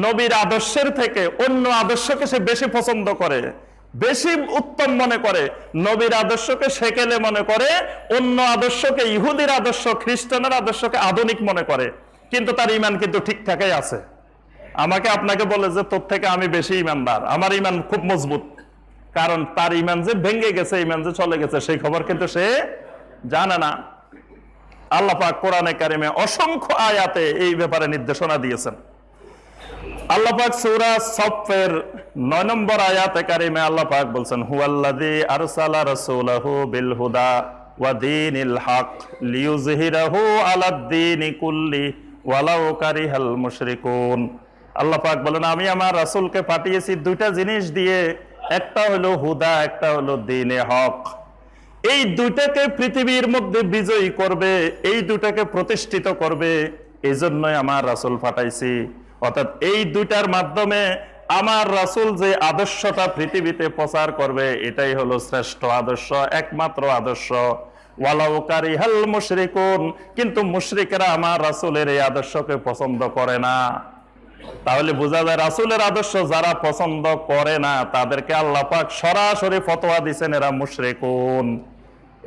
নবীর আদর্শের থেকে অন্য আদর্শকে সে বেশি পছন্দ করে, বেশি উত্তম মনে করে। নবীর আদর্শকে সেকেলে মনে করে, অন্য আদর্শকে, ইহুদির আদর্শ, খ্রিস্টানের আদর্শকে আধুনিক মনে করে, কিন্তু তার ঈমান কিন্তু ঠিকঠাকই আছে। আমাকে আপনাকে বলে যে তোর থেকে আমি বেশি ঈমানদার, আমার ঈমান খুব মজবুত, কারণ তার ঈমান যে ভেঙে গেছে, ঈমান যে চলে গেছে, সেই খবর কিন্তু সে জানে না। আল্লাহ পাক কোরআনে কারিমে অসংখ্য আয়াতে এই ব্যাপারে নির্দেশনা দিয়েছেন। আল্লাহ পাক সূরা সফের 9 নম্বর আয়াতে কারিমে আল্লাহ পাক বলছেন হুয়াল্লাযী আরসালা রাসূলাহু বিল হুদা ওয়া দীনিল হক লিইয়ুযহিরাহু আলাদ-দীনি কুল্লি ওয়ালাউ কারিহাল মুশরিকুন। আল্লাহ পাক বলেন আমি আমার রাসূলকে পাঠিয়েছি দুইটা জিনিস দিয়ে, একটা হলো হুদা, একটা হলো দ্বীনে হক। এই দুইটাকে পৃথিবীর মধ্যে বিজয়ী করবে, এই দুটাকে প্রতিষ্ঠিত করবে, এই জন্যই আমার রাসূল পাঠাইছি। অর্থাৎ এই দুইটার মাধ্যমে আমার রাসূল যে আদর্শটা পৃথিবীতে প্রচার করবে এটাই হলো শ্রেষ্ঠ আদর্শ, একমাত্র আদর্শ। ওয়ালাউ কারিহাল মুশরিকুন, কিন্তু মুশরিকরা আমার রাসূলের এই আদর্শকে পছন্দ করে না। তাহলে বোঝা যায় রাসূলের আদর্শ যারা পছন্দ করে না তাদেরকে আল্লাহ পাক সরাসরি ফতোয়া দিয়েছেন এরা মুশরিকুন।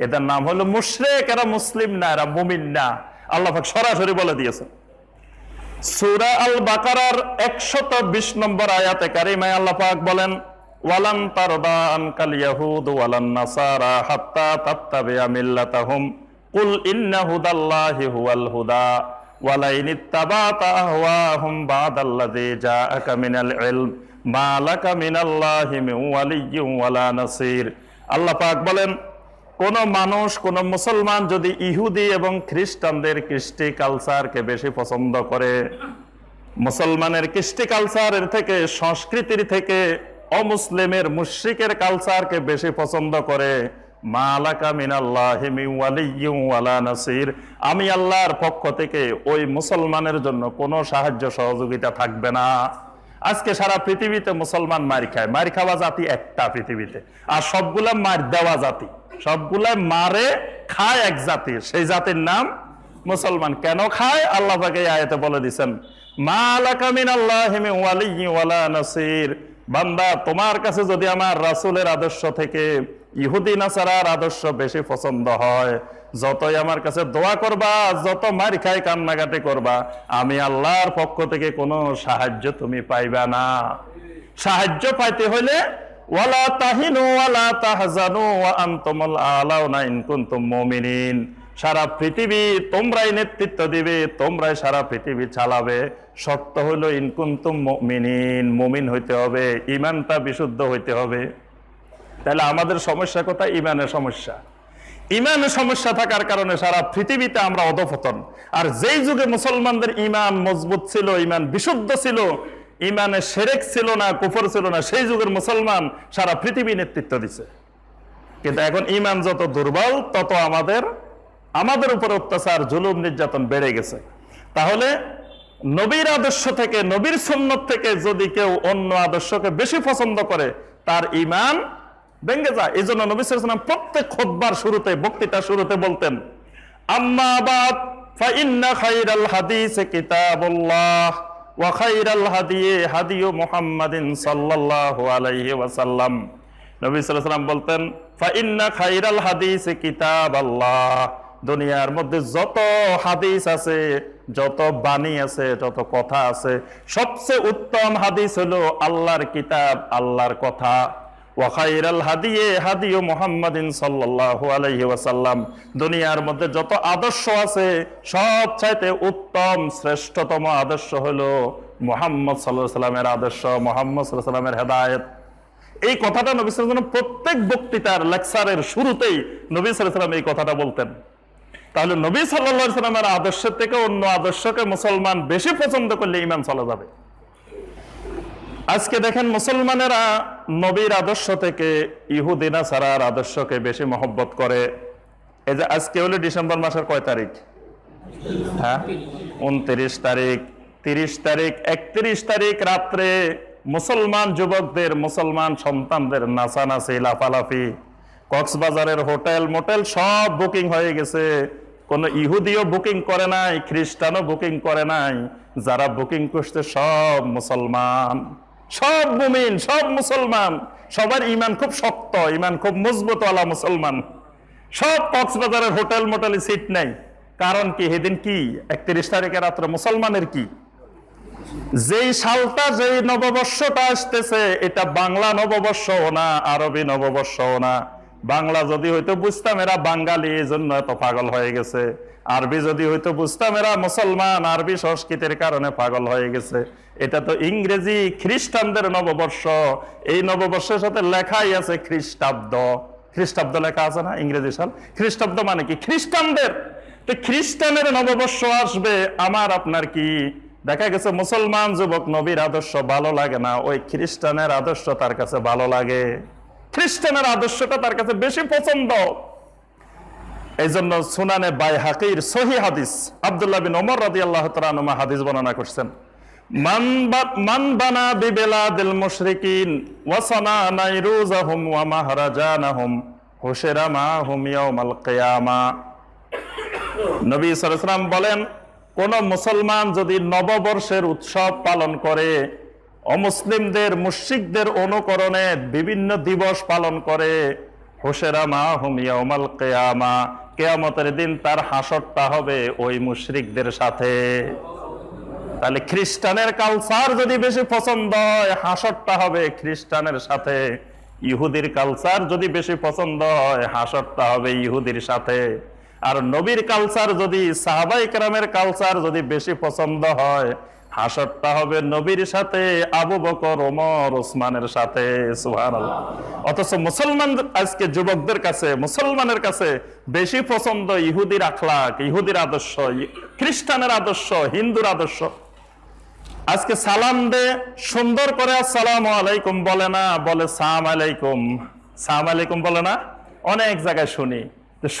এদের নাম হলো মুশরিক, এরা মুসলিম না, এরা মুমিন না। আল্লাহ পাক সরাসরি বলে দিয়েছেন। সূরা আল বাকারার 120 নম্বর আয়াতে কারিমায় আল্লাহ পাক বলেন ওয়ালান তারদা আনকাল ইয়াহুদ ওয়ালান নাসারা হাত্তা তাত্তাবিআ মিল্লাতাহুম কুল ইন্না হুদাল্লাহি হুয়াল হুদা ওয়ালাইন ইত্তাবাতা আহওয়াহুম বাদাল্লাযী জাআকা মিনাল ইলম মা লাকা মিনাল্লাহি মিন ওয়ালিয়্যিন ওয়ালা নাসির। আল্লাহ পাক বলেন কোন মানুষ, কোন মুসলমান যদি ইহুদি এবং খ্রিস্টানদের কৃষ্টি কালচারকে বেশি পছন্দ করে, মুসলমানের কৃষ্টি কালচারের থেকে, সংস্কৃতির থেকে অমুসলিমের মুশরিকের কালচারকে বেশি পছন্দ করে, মালাকা মিনাল্লাহি মিন ওয়ালিয়্যিন ওয়ালা নাসির, আমি আল্লাহর পক্ষ থেকে ওই মুসলমানের জন্য কোনো সাহায্য সহযোগিতা থাকবে না। আজকে সারা পৃথিবীতে মুসলমান মার খায়, মার খাওয়া জাতি একটা পৃথিবীতে, আর সবগুলা মার দেওয়া জাতি, সবগুলা মারে খায় এক জাতি, সেই জাতির নাম মুসলমান। কেন খায় আল্লাহ পাক এই আয়াতে বলে দিয়েছেন মালাকা মিনাল্লাহি মিন ওয়ালিয়্যিন ওয়ালা নাসির। বান্দা তোমার কাছে যদি আমার রাসূলের আদর্শ থেকে ইহুদি নাসারার আদর্শ বেশি পছন্দ হয়, যতই আমার কাছে দোয়া করবা, যত মার খাই কান্নাকাটি করবা, আমি আল্লাহর পক্ষ থেকে কোনো সাহায্য তুমি পাইবা না। সাহায্য পাইতে হইলে ওয়ালা তাহিনু ওয়ালা তাহজানু ওয়া আনতুমুল আলাউনা ইন কুনতুম মুমিনিন, সারা পৃথিবী তোমরাই নেতৃত্ব দিবে, তোমরাই সারা পৃথিবী চালাবে, শর্ত হলো ইন কুনতুম মুমিনিন, মুমিন হইতে হবে, ঈমানটা বিশুদ্ধ হইতে হবে। তাহলে আমাদের সমস্যা কোথায়? ঈমানের সমস্যা। ঈমানের সমস্যা থাকার কারণে সারা পৃথিবীতে আমরা অধঃপতন। আর যেই যুগে মুসলমানদের ঈমান মজবুত ছিল, ঈমান বিশুদ্ধ ছিল, ঈমানে শিরক ছিল না, কুফর ছিল না, সেই যুগের মুসলমান সারা পৃথিবী নেতৃত্ব দিছে। কিন্তু এখন ঈমান যত দুর্বল তত আমাদের উপর অত্যাচার, জুলুম, নির্যাতন বেড়ে গেছে। তাহলে নবীর আদর্শ থেকে, নবীর সুন্নত থেকে যদি কেউ অন্য আদর্শকে বেশি পছন্দ করে তার ঈমান ভেঙে যায়। এই জন্য নবী সাল্লাল্লাহু আলাইহি ওয়াসাল্লাম প্রত্যেক খুতবার শুরুতে, বক্তৃতার শুরুতে বলতেন আম্মা বাদ ফা ইন্না খায়রাল হাদিসি কিতাবুল্লাহ ওয়া খায়রাল হাদিয়ি হাদিয়ু মুহাম্মাদিন সাল্লাল্লাহু আলাইহি ওয়াসাল্লাম। নবী সাল্লাল্লাহু আলাইহি ওয়াসাল্লাম বলতেন ফা ইন্না খায়রাল হাদিসি কিতাবাল্লাহ, দুনিয়ার মধ্যে যত হাদিস আছে, যত বাণী আছে, যত কথা আছে, সবচেয়ে উত্তম হাদিস হলো আল্লাহর কিতাব, আল্লাহর কথা। ওয়া খায়রাল হাদিয়ি হাদিয়ু মুহাম্মাদিন সাল্লাল্লাহু আলাইহি ওয়াসাল্লাম, দুনিয়ার মধ্যে যত আদর্শ আছে সবচাইতে উত্তম, শ্রেষ্ঠতম আদর্শ হলো মুহাম্মদ সাল্লাল্লাহু আলাইহি ওয়াসাল্লামের আদর্শ, মুহাম্মদ সাল্লাল্লাহু আলাইহি ওয়াসাল্লামের হেদায়েত। এই কথাটা নবী সাল্লাল্লাহু আলাইহি ওয়াসাল্লাম প্রত্যেক বক্তৃতার, লেকচারের শুরুতেই নবী সাল্লাল্লাহু আলাইহি ওয়াসাল্লাম এই কথাটা বলতেন। তাহলে নবী সাল্লাল্লাহু আলাইহি ওয়াসাল্লামের আদর্শের থেকে অন্য আদর্শকে মুসলমান বেশি পছন্দ করলে ঈমান চলে যাবে। আজকে দেখেন মুসলমানেরা নবীর আদর্শ থেকে ইহুদি নাসারার আদর্শকে বেশি মহব্বত করে। এই যে আজকে হলো ডিসেম্বর মাসের কয় তারিখ? হ্যাঁ, 29 তারিখ, 30 তারিখ, 31 তারিখ রাত্রে মুসলমান যুবকদের, মুসলমান সন্তানদের নাচানাচি, লাফালাফি, কক্সবাজারের হোটেল মোটেল সব বুকিং হয়ে গেছে। কোন ইহুদিও বুকিং করে নাই, খ্রিস্টানও বুকিং করে নাই, যারা বুকিং করছে সব মুসলমান, সব মুমিন, সব মুসলমান, সবার ঈমান খুব শক্ত, ঈমান খুব মজবুত ওয়ালা মুসলমান। সব কক্সবাজারের হোটেল মোটেলে সিট নাই। কারণ কি? সেদিন কি 31 তারিখের রাত্রে মুসলমানের কি, যেই সালটা, যেই নববর্ষটা আসতেছে, এটা বাংলা নববর্ষও না, আরবি নববর্ষও না, বাংলা যদি হয়তো বুঝতাম এরা বাঙালি, এই জন্য এত পাগল হয়ে গেছে। আরবি যদি হয়তো বুঝতাম এরা মুসলমান, আরবি সংস্কৃতির কারণে পাগল হয়ে গেছে। এটা তো ইংরেজি খ্রিস্টানদের নববর্ষ, এই নববর্ষের সাথে লেখাই আছে খ্রিস্টাব্দ। খ্রিস্টাব্দ লেখা আছে না, ইংরেজি সাল। খ্রিস্টাব্দ মানে কি? খ্রিস্টানদের। তো খ্রিস্টানের নববর্ষ আসবে, আমার আপনার কি? দেখা গেছে মুসলমান যুবক নবীর আদর্শ ভালো লাগে না, ওই খ্রিস্টানের আদর্শ তার কাছে ভালো লাগে, খ্রিস্টানের আদর্শটা তার কাছে বেশি পছন্দ। এই জন্য সুনানে বাইহাকির সহিহ হাদিস, আব্দুল্লাহ বিন ওমর রাদিয়াল্লাহু তাআলা আনহু হাদিস বর্ণনা করছেন, মান বানা বিবিলাদিল মুশরিকিন ওয়া সানা নাইরুজাহুম ওয়া মাহরাজানাহুম হুশিরা মাহুম ইয়াউমাল কিয়ামা। নবী সাল্লাল্লাহু আলাইহি ওয়াসাল্লাম বলেন, কোন মুসলমান যদি নববর্ষের উৎসব পালন করে, অমুসলিমদের মুশরিকদের অনুকরণে বিভিন্ন দিবস পালন করে, হুশিরা মাহুম ইয়াউমাল কিয়ামা, কিয়ামতের দিন তার হাসরটা হবে ওই মুশরিকদের সাথে। তাহলে খ্রিস্টানের কালচার যদি বেশি পছন্দ হয়, হাসরটা হবে খ্রিস্টানের সাথে। ইহুদির কালচার যদি বেশি পছন্দ হয়, হাসরটা হবে ইহুদির সাথে। আর নবীর কালচার যদি, সাহাবায়ে কেরামের কালচার যদি বেশি পছন্দ হয়, হাসরটা হবে নবীর সাথে, আবু বকর, ওমর, ওসমানের সাথে। সুবহানাল্লাহ। অথচ মুসলমান আজকে যুবকদের কাছে, মুসলমানের কাছে বেশি পছন্দ ইহুদির আখলাক, ইহুদির আদর্শ, খ্রিস্টানের আদর্শ, হিন্দুর আদর্শ। আজকে সালাম দে, সুন্দর করে আসসালামু আলাইকুম বলে না, বলে সালাম আলাইকুম। সালাম আলাইকুম বলে না, অনেক জায়গায় শুনি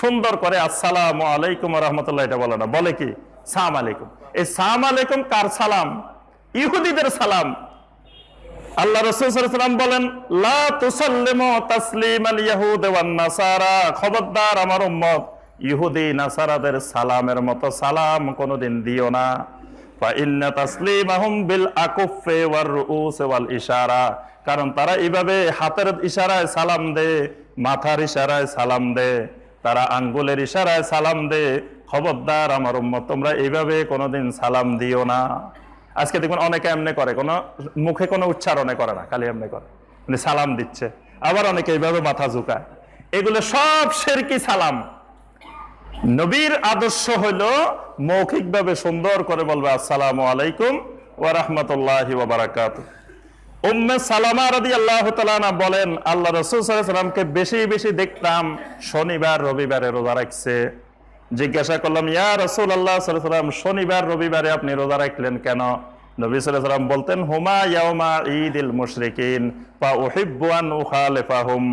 সুন্দর করে আসসালামু আলাইকুম ওয়া রাহমাতুল্লাহ, এটা বলে না, বলে কি সালাম আলাইকুম। এই সালাম আলাইকুম কার সালাম? ইহুদিদের সালাম। আল্লাহ রাসূল সাল্লাল্লাহু আলাইহি ওয়াসাল্লাম বলেন, লা তুসাল্লিমু তাসলিমাল ইয়াহুদ ওয়ান নাসারা, খবরদার আমার উম্মত ইহুদি নাসারাদের সালামের মতো সালাম কোনোদিন দিও না। ফা ইন্না তাসলিমাহুম বিল আকুফি ওয়ার রুউস ওয়াল ইশারা, কারণ তারা এইভাবে হাতের ইশারায় সালাম দে, মাথার ইশারায় সালাম দে, তারা আঙ্গুলের ইশারায় সালাম দে। খবরদার আমার উম্মত, তোমরা এইভাবে কোনোদিন সালাম দিও না। আজকে দেখবেন অনেকে এমনি করে, কোনো মুখে কোনো উচ্চারণে করে না, খালি এমনি করে, মানে সালাম দিচ্ছে। আবার অনেকে এইভাবে মাথা ঝুঁকায়। এগুলো সব শিরকি সালাম। নবীর আদর্শ হলো মৌখিকভাবে সুন্দর করে বলবে আসসালামু আলাইকুম ওয়া রাহমাতুল্লাহি ওয়া বারাকাতুহু। উম্মে সালামা রাদিয়াল্লাহু তাআলা আনহা বলেন, আল্লাহ রাসূল সাল্লাল্লাহু আলাইহি ওয়াসাল্লামকে বেশি বেশি দেখতাম শনিবার রবিবারে রোজা রাখছে। জিজ্ঞাসা করলাম, ইয়া রাসূলুল্লাহ সাল্লাল্লাহু আলাইহি ওয়াসাল্লাম, শনিবার রবিবারে আপনি রোজা রাখলেন কেন? নবী সাল্লাল্লাহু আলাইহি ওয়াসাল্লাম বলতেন, হুমা ইয়াউমা ঈদিল মুশরিকিন ফা উহিব্বু আন উখালিফাহুম,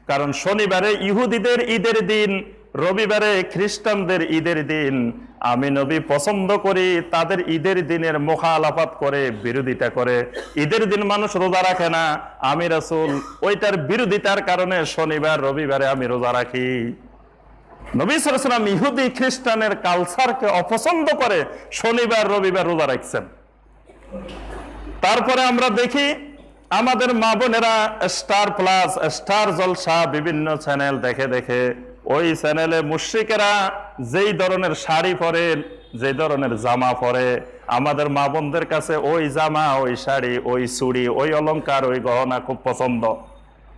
কারণ শনিবারে ইহুদিদের ঈদের দিন, রবিবারে খ্রিস্টানদের ঈদের দিন। আমি নবী পছন্দ করি তাদের ঈদের দিনের মুখালাফাত করে, বিরোধিতা করে। ঈদের দিন মানুষ রোজা রাখে না, আমি রাসূল ওইটার বিরোধিতার কারণে শনিবার রবিবারে আমি রোজা রাখি। নবী সাল্লাল্লাহু আলাইহি ওয়াসাল্লাম ইহুদি খ্রিস্টানের কালচারকে অপছন্দ করে শনিবার রবিবার রোজা রাখছেন। তারপরে আমরা দেখি আমাদের মা বোনেরা স্টার প্লাস, স্টার জলসা, বিভিন্ন চ্যানেল দেখে দেখে ওই চ্যানেলে মুশরিকেরা যেই ধরনের শাড়ি পরে, যে ধরনের জামা পরে, আমাদের মা বোনদের কাছে ওই জামা, ওই শাড়ি, ওই চুড়ি, ওই অলংকার, ওই গহনা খুব পছন্দ,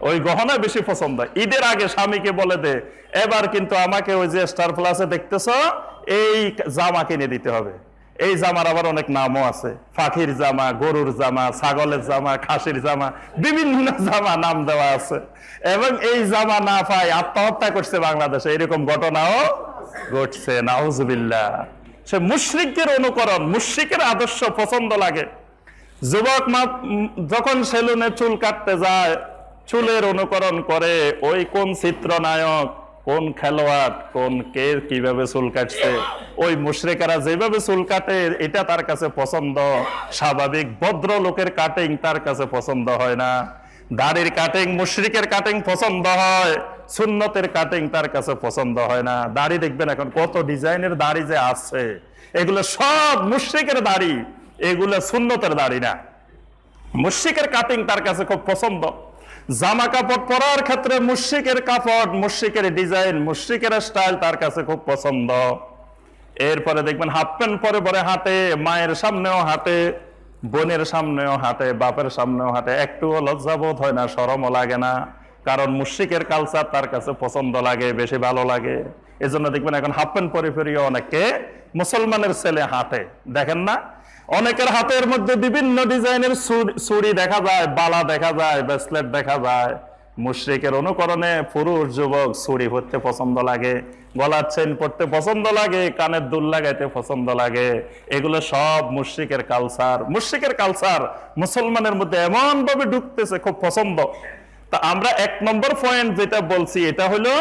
ওই গহনা বেশি পছন্দ। ঈদের আগে স্বামীকে বলে দে, এবার কিন্তু আমাকে ওই যে স্টার প্লাসে দেখতেছ এই জামা কিনে দিতে হবে। এই জামার আবার অনেক নামও আছে, পাখির জামা, গরুর জামা, ছাগলের জামা, খাসির জামা, বিভিন্ন জামা নাম দেওয়া আছে। এবং এই জামা না পায় আত্মহত্যা করছে বাংলাদেশে, এরকম ঘটনাও ঘটছে, নাউজুবিল্লাহ। সে মুশরিকদের অনুকরণ, মুশরিকের আদর্শ পছন্দ লাগে। যুবক যখন সেলুনে চুল কাটতে যায়, চুলের অনুকরণ করে, ওই কোন চিত্রনায়ক, কোন খেলোয়াড়, কোন কে কিভাবে চুল কাটছে, ওই মুশরিকেরা যেভাবে চুল কাটে এটা তার কাছে পছন্দ। স্বাভাবিক ভদ্র লোকের কাটিং তার কাছে পছন্দ হয় না। দাড়ির কাটিং মুশরিকের কাটিং পছন্দ হয়, সুন্নতের কাটিং তার কাছে পছন্দ হয় না। দাড়ি দেখবেন এখন কত ডিজাইনের দাড়ি যে আছে, এগুলো সব মুশরিকের দাড়ি, এগুলো সুন্নতের দাড়ি না। মুশরিকের কাটিং তার কাছে খুব পছন্দ। জামা কাপড় পরার ক্ষেত্রে মুশরিকের কাপড়, মুশরিকের ডিজাইন, মুশরিকের স্টাইল তার কাছে খুব পছন্দ। এরপরে দেখবেন হাফ প্যান্ট পরে পরে হাঁটে, মায়ের সামনেও হাঁটে, বোনের সামনেও হাঁটে, বাপের সামনেও হাঁটে, একটুও লজ্জাবোধ হয় না, শরমও লাগে না। কারণ মুশরিকের কালচার তার কাছে পছন্দ লাগে, বেশি ভালো লাগে। এজন্য দেখবেন এখন হাফ প্যান্ট পরে ফিরিয়ে অনেকে মুসলমানের ছেলে হাঁটে, দেখেন না? অনেকের হাতের মধ্যে বিভিন্ন ডিজাইনের চুড়ি দেখা যায়, বালা দেখা যায়, ব্রেসলেট দেখা যায়। মুশরিকের অনুকরণে পুরুষ যুবক চুড়ি পরতে পছন্দ লাগে, গলার চেইন পরতে পছন্দ লাগে, কানের দুল লাগাইতে পছন্দ লাগে। এগুলো সব মুশরিকের কালচার। মুশরিকের কালচার মুসলমানের মধ্যে এমন ভাবে ঢুকতেছে, খুব পছন্দ। তা আমরা 1 নম্বর পয়েন্ট যেটা বলছি এটা হলো,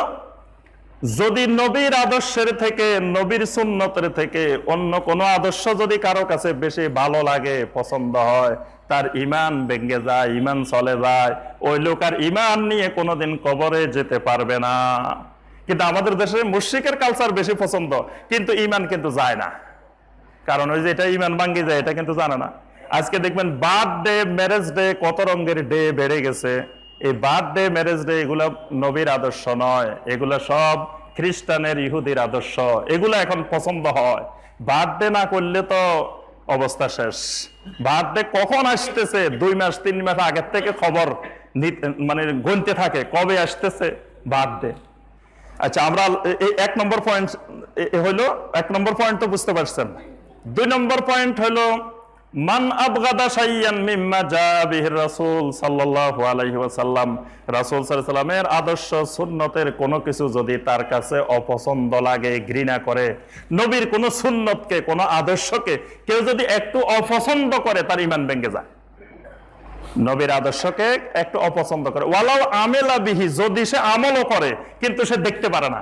যদি নবীর আদর্শের থেকে, নবীর সুন্নতের থেকে অন্য কোনো আদর্শ যদি কারো কাছে বেশি ভালো লাগে, পছন্দ হয়, তার ঈমান ভেঙে যায়, ঈমান চলে যায়। ওই লোক আর ঈমান নিয়ে কোনোদিন কবরে যেতে পারবে না। কিন্তু আমাদের দেশে মুশরিকের কালচার বেশি পছন্দ, কিন্তু ঈমান কিন্তু যায় না। কারণ ওই যে এটা ঈমান ভাঙ্গি যায়, এটা কিন্তু জানে না। আজকে দেখবেন বার্থডে, ম্যারেজ ডে, কত রঙের ডে বেড়ে গেছে। এই বার্থডে, ম্যারেজ ডে এগুলো নবীর আদর্শ নয়, এগুলো সব খ্রিস্টানের, ইহুদির আদর্শ। এগুলো এখন পছন্দ হয়। বার্থডে না করলে তো অবস্থা শেষ। বার্থডে কখন আসতেছে 2 মাস 3 মাস আগের থেকে খবর মানে গুনতে থাকে, কবে আসতেছে বার্থডে। আচ্ছা, আমরা এই 1 নম্বর পয়েন্ট হইলো, 1 নম্বর পয়েন্ট তো বুঝতে পারছেন। 2 নম্বর পয়েন্ট হলো, মান আবগাদা শাইয়ান মিম্মা জা বিহি রাসূল সাল্লাল্লাহু আলাইহি ওয়াসাল্লাম। রাসূল সাল্লাল্লাহু আলাইহি ওয়াসাল্লামের আদর্শ সুন্নতের কোনো কিছু যদি তার কাছে অপছন্দ লাগে, ঘৃণা করে, নবীর কোনো সুন্নতকে, কোনো আদর্শকে কেউ যদি একটু অপছন্দ করে, তার ঈমান ভেঙে যায়। নবীর আদর্শকে একটু অপছন্দ করে, ওয়ালাউ আমেলা বিহি, যদি সে আমলও করে কিন্তু সে দেখতে পারে না।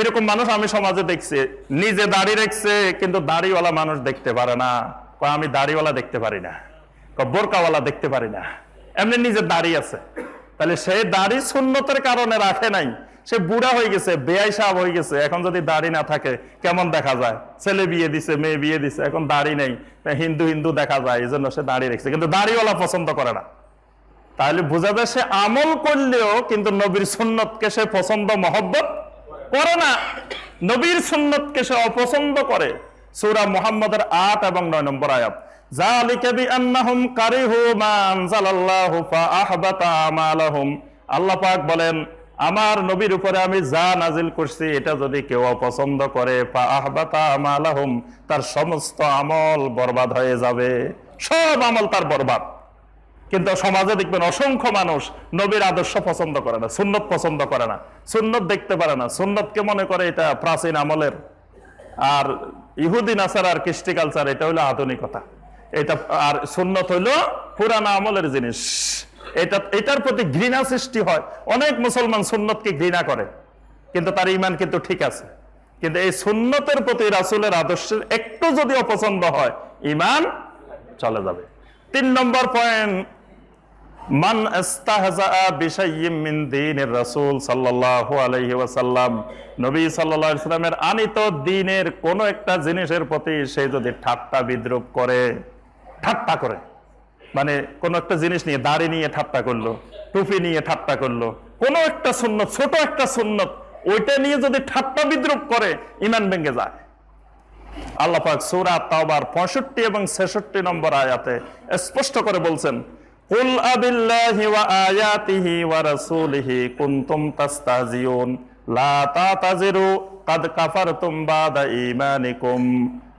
এরকম মানুষ আমি সমাজে দেখছি, নিজে দাড়ি রাখছে কিন্তু দাড়িওয়ালা মানুষ দেখতে পারে না। আমি দাড়িওয়ালা দেখতে পারি না, বোরকাওয়ালা দেখতে পারি না, এমনি নিজের দাড়ি আছে। তাহলে সে দাড়ি সুন্নতের কারণে রাখে নাই, সে বুড়া হয়ে গেছে, বেয়াই সাহেব হয়ে গেছে। এখন যদি দাড়ি না থাকে কেমন দেখা যায়? ছেলে বিয়ে দিছে, মেয়ে বিয়ে দিছে, এখন দাড়ি নেই, হিন্দু হিন্দু দেখা যায়, এই জন্য সে দাড়ি রেখেছে, কিন্তু দাড়িওয়ালা পছন্দ করে না। তাহলে বোঝা যায় সে আমল করলেও কিন্তু নবীর সুন্নতকে সে পছন্দ মহব্বত করে না, নবীর সুন্নতকে সে অপছন্দ করে। সূরা মুহাম্মদের 8 এবং 9 নম্বর আয়াত, যালিকা বিআন্নাহুম কারিহু মা আনজালাল্লাহু ফাআহবাতা আমালাহুম। আল্লাহ পাক বলেন, আমার নবীর উপরে আমি যা নাজিল করছি এটা যদি কেউ অপছন্দ করে, ফাআহবাতা আমালাহুম, তার সমস্ত আমল বরবাদ হয়ে যাবে, সব আমল তার বরবাদ। কিন্তু সমাজে দেখবেন অসংখ্য মানুষ নবীর আদর্শ পছন্দ করে না, সুন্নত পছন্দ করে না, সুন্নত দেখতে পারে না, সুন্নতকে মনে করে এটা প্রাচীন আমলের। আর ইহুদি নাসারার কৃষ্টি কালচার, এটা হলো আধুনিকতা। এটা আর সুন্নত হইলো পুরানা আমলের জিনিস। এটার প্রতি ঘৃণা সৃষ্টি হয়। অনেক মুসলমান সুন্নতকে ঘৃণা করে, কিন্তু তার ঈমান কিন্তু ঠিক আছে। কিন্তু এই সুন্নতের প্রতি, রাসূলের আদর্শের একটু যদি অপছন্দ হয়, ঈমান চলে যাবে। 3 নম্বর পয়েন্ট, মান ইস্তাহজা বিশাইয়্যিম মিন দীনির রাসূল সাল্লাল্লাহু আলাইহি ওয়াসাল্লাম। নবী সাল্লাল্লাহু আলাইহি ওয়াসাল্লামের আনিত দ্বীনের কোন একটা জিনিসের প্রতি সে যদি ঠাট্টা বিদ্রূপ করে, ঠাট্টা করে, মানে কোন একটা জিনিস নিয়ে, দাড়ি নিয়ে ঠাট্টা করলো, টুপি নিয়ে ঠাট্টা করলো, কোন একটা সুন্নত, ছোট একটা সুন্নত, ওইটা নিয়ে যদি ঠাট্টা বিদ্রূপ করে, ঈমান ভেঙে যায়। আল্লাহ পাক সূরা তাওবার 65 এবং 66 নম্বর আয়াতে স্পষ্ট করে বলছেন, কুল আবিল্লাহি ওয়া আয়াতিহি ওয়া রাসূলিহি কুনতুম তাস্তাহজিউন লা তাতাজিরু কাদ কাফারতুম বাদা ঈমানিকুম।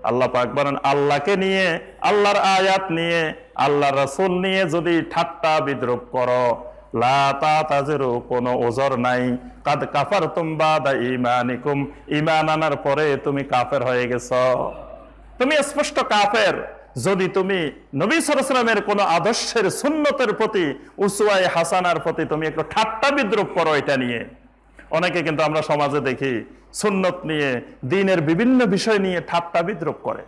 আল্লাহ পাক বলেন, আল্লাহকে নিয়ে, আল্লাহর আয়াত নিয়ে, আল্লাহর রাসূল নিয়ে যদি ঠাট্টা বিদ্রূপ করো, লা তাতাজিরু, কোনো ওজর নাই, কাদ কাফারতুম বাদা ঈমানিকুম, ঈমান আনার পরে তুমি কাফের হয়ে গেছো, তুমি স্পষ্ট কাফের। যদি তুমি নবী সাল্লাল্লাহু আলাইহি ওয়াসাল্লামের কোন আদর্শের, সুন্নতের প্রতি, উসওয়ায়ে হাসানার প্রতি তুমি একটু ঠাট্টা বিদ্রূপ করো এটা নিয়ে। অনেকে কিন্তু আমরা সমাজে দেখি সুন্নত নিয়ে, দ্বীনের বিভিন্ন বিষয় নিয়ে ঠাট্টা বিদ্রূপ করে।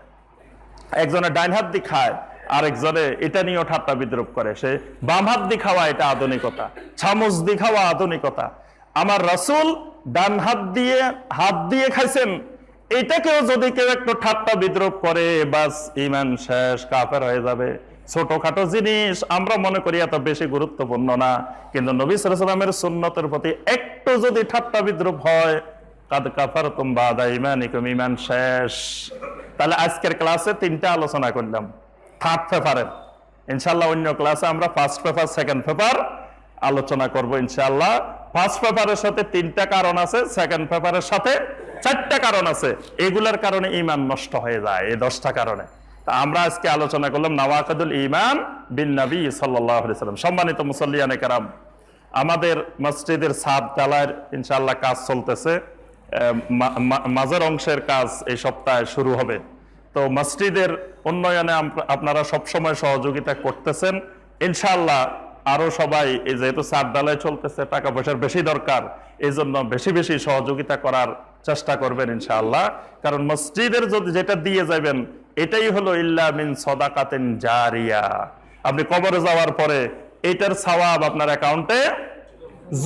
একজনে ডাইন হাত দিয়ে খায়, আরেকজনে এটা নিয়েও ঠাট্টা বিদ্রূপ করে। সে বাম হাত দিয়ে খাওয়া এটা আধুনিকতা, চামচ দিয়ে খাওয়া আধুনিকতা। আমার রাসূল ডান হাত দিয়ে খাইছেন, এটাকেও যদি কেউ একটু ঠাট্টা বিদ্রূপ করে, বাস ঈমান শেষ, কাফের হয়ে যাবে। ছোটখাটো জিনিস আমরা মনে করি এত বেশি গুরুত্বপূর্ণ না, কিন্তু নবী সাল্লাল্লাহু আলাইহি ওয়াসাল্লামের সুন্নতের প্রতি একটু যদি ঠাট্টা বিদ্রূপ হয়, কাদ কাফারতুম বাদা ঈমানিকুম, ঈমান শেষ। তাহলে আজকের ক্লাসে 3টা আলোচনা করলাম 3rd পেপারের। ইনশাআল্লাহ অন্য ক্লাসে আমরা 1st পেপার, 2nd পেপার আলোচনা করব ইনশাআল্লাহ। ফার্স্ট পেপারের সাথে 3টা কারণ আছে, সেকেন্ড পেপারের সাথে 4টা কারণ আছে। এগুলার কারণে ঈমান নষ্ট হয়ে যায়, এই 10টা কারণে। তা আমরা আজকে আলোচনা করলাম নাওয়াকিদুল ঈমান বিন নবী সাল্লাল্লাহু আলাইহি ওয়াসাল্লাম। সম্মানিত মুসল্লিয়ানে কেরাম, আমাদের মসজিদের ছাদ ঢালাইয়ের ইনশাআল্লাহ কাজ চলতেছে। মাঝের অংশের কাজ এই সপ্তাহে শুরু হবে। তো মসজিদের উন্নয়নে আপনারা সবসময় সহযোগিতা করতেছেন ইনশাআল্লাহ। আরো সবাই, এই যেহেতু ছাদ ঢালাই চলতেছে, টাকা পয়সার বেশি দরকার, এই জন্য বেশি বেশি সহযোগিতা করার চেষ্টা করবেন ইনশাআল্লাহ। কারণ মসজিদের যদি যেটা দিয়ে যাবেন, এটাই হলো ইল্লা মিন সাদাকাতিন জারিয়া। আপনি কবরে যাওয়ার পরে এটার সওয়াব আপনার অ্যাকাউন্টে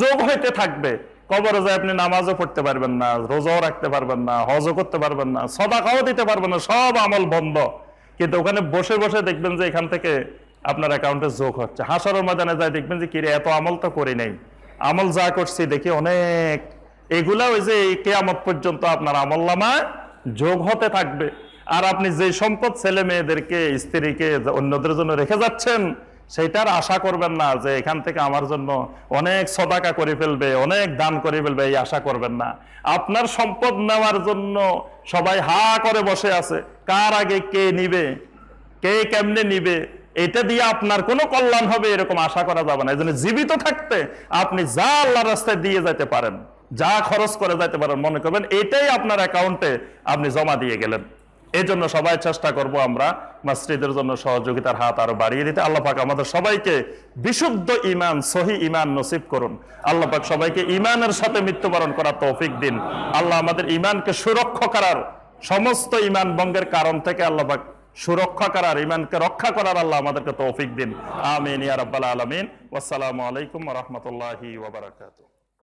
যোগ হইতে থাকবে। কবরে যায় আপনি নামাজও পড়তে পারবেন না, রোজাও রাখতে পারবেন না, হজও করতে পারবেন না, সাদাকাও দিতে পারবেন না, সব আমল বন্ধ। কিন্তু ওখানে বসে বসে দেখবেন যে এখান থেকে আপনার অ্যাকাউন্টে যোগ হচ্ছে। হাসরের ময়দানে যায় দেখবেন যে কিরে এত আমল তো করি নাই, আমল যা করছি দেখি অনেক। এগুলা ওই যে কিয়ামত পর্যন্ত আপনার আমলনামায় যোগ হতে থাকবে। আর আপনি যে সম্পদ ছেলে মেয়েদেরকে, স্ত্রীকে, অন্যদের জন্য রেখে যাচ্ছেন, সেটার আশা করবেন না যে এখান থেকে আমার জন্য অনেক সদাকা করে ফেলবে, অনেক দান করে ফেলবে, এই আশা করবেন না। আপনার সম্পদ নেওয়ার জন্য সবাই হা করে বসে আছে, কার আগে কে নিবে, কে কেমনে নিবে, এটা দিয়ে আপনার কোনো কল্যাণ হবে এরকম আশা করা যাবে না। এই জন্য জীবিত থাকতে আপনি যা আল্লাহর রাস্তায় দিয়ে যেতে পারেন, যা খরচ করে যেতে পারেন, মনে করবেন এটাই আপনার অ্যাকাউন্টে আপনি জমা দিয়ে গেলেন। এই জন্য সবাই চেষ্টা করব আমরা মসজিদের জন্য সহযোগিতার হাত আরো বাড়িয়ে দিতে। আল্লাহ পাক আমাদের সবাইকে বিশুদ্ধ ঈমান, সহি ঈমান নসিব করুন। আল্লাহ পাক সবাইকে ঈমানের সাথে মৃত্যুবরণ করার তৌফিক দিন। আল্লাহ আমাদের ঈমানকে সুরক্ষা করার, সমস্ত ঈমান ভঙ্গের কারণ থেকে আল্লাহ পাক সুরক্ষা করার, ঈমানকে রক্ষা করার আল্লাহ আমাদেরকে তৌফিক দিন। আমিন ইয়া রাব্বাল আলামিন। ওয়াসসালামু আলাইকুম ওয়া রাহমাতুল্লাহি ওয়া বারাকাতুহু।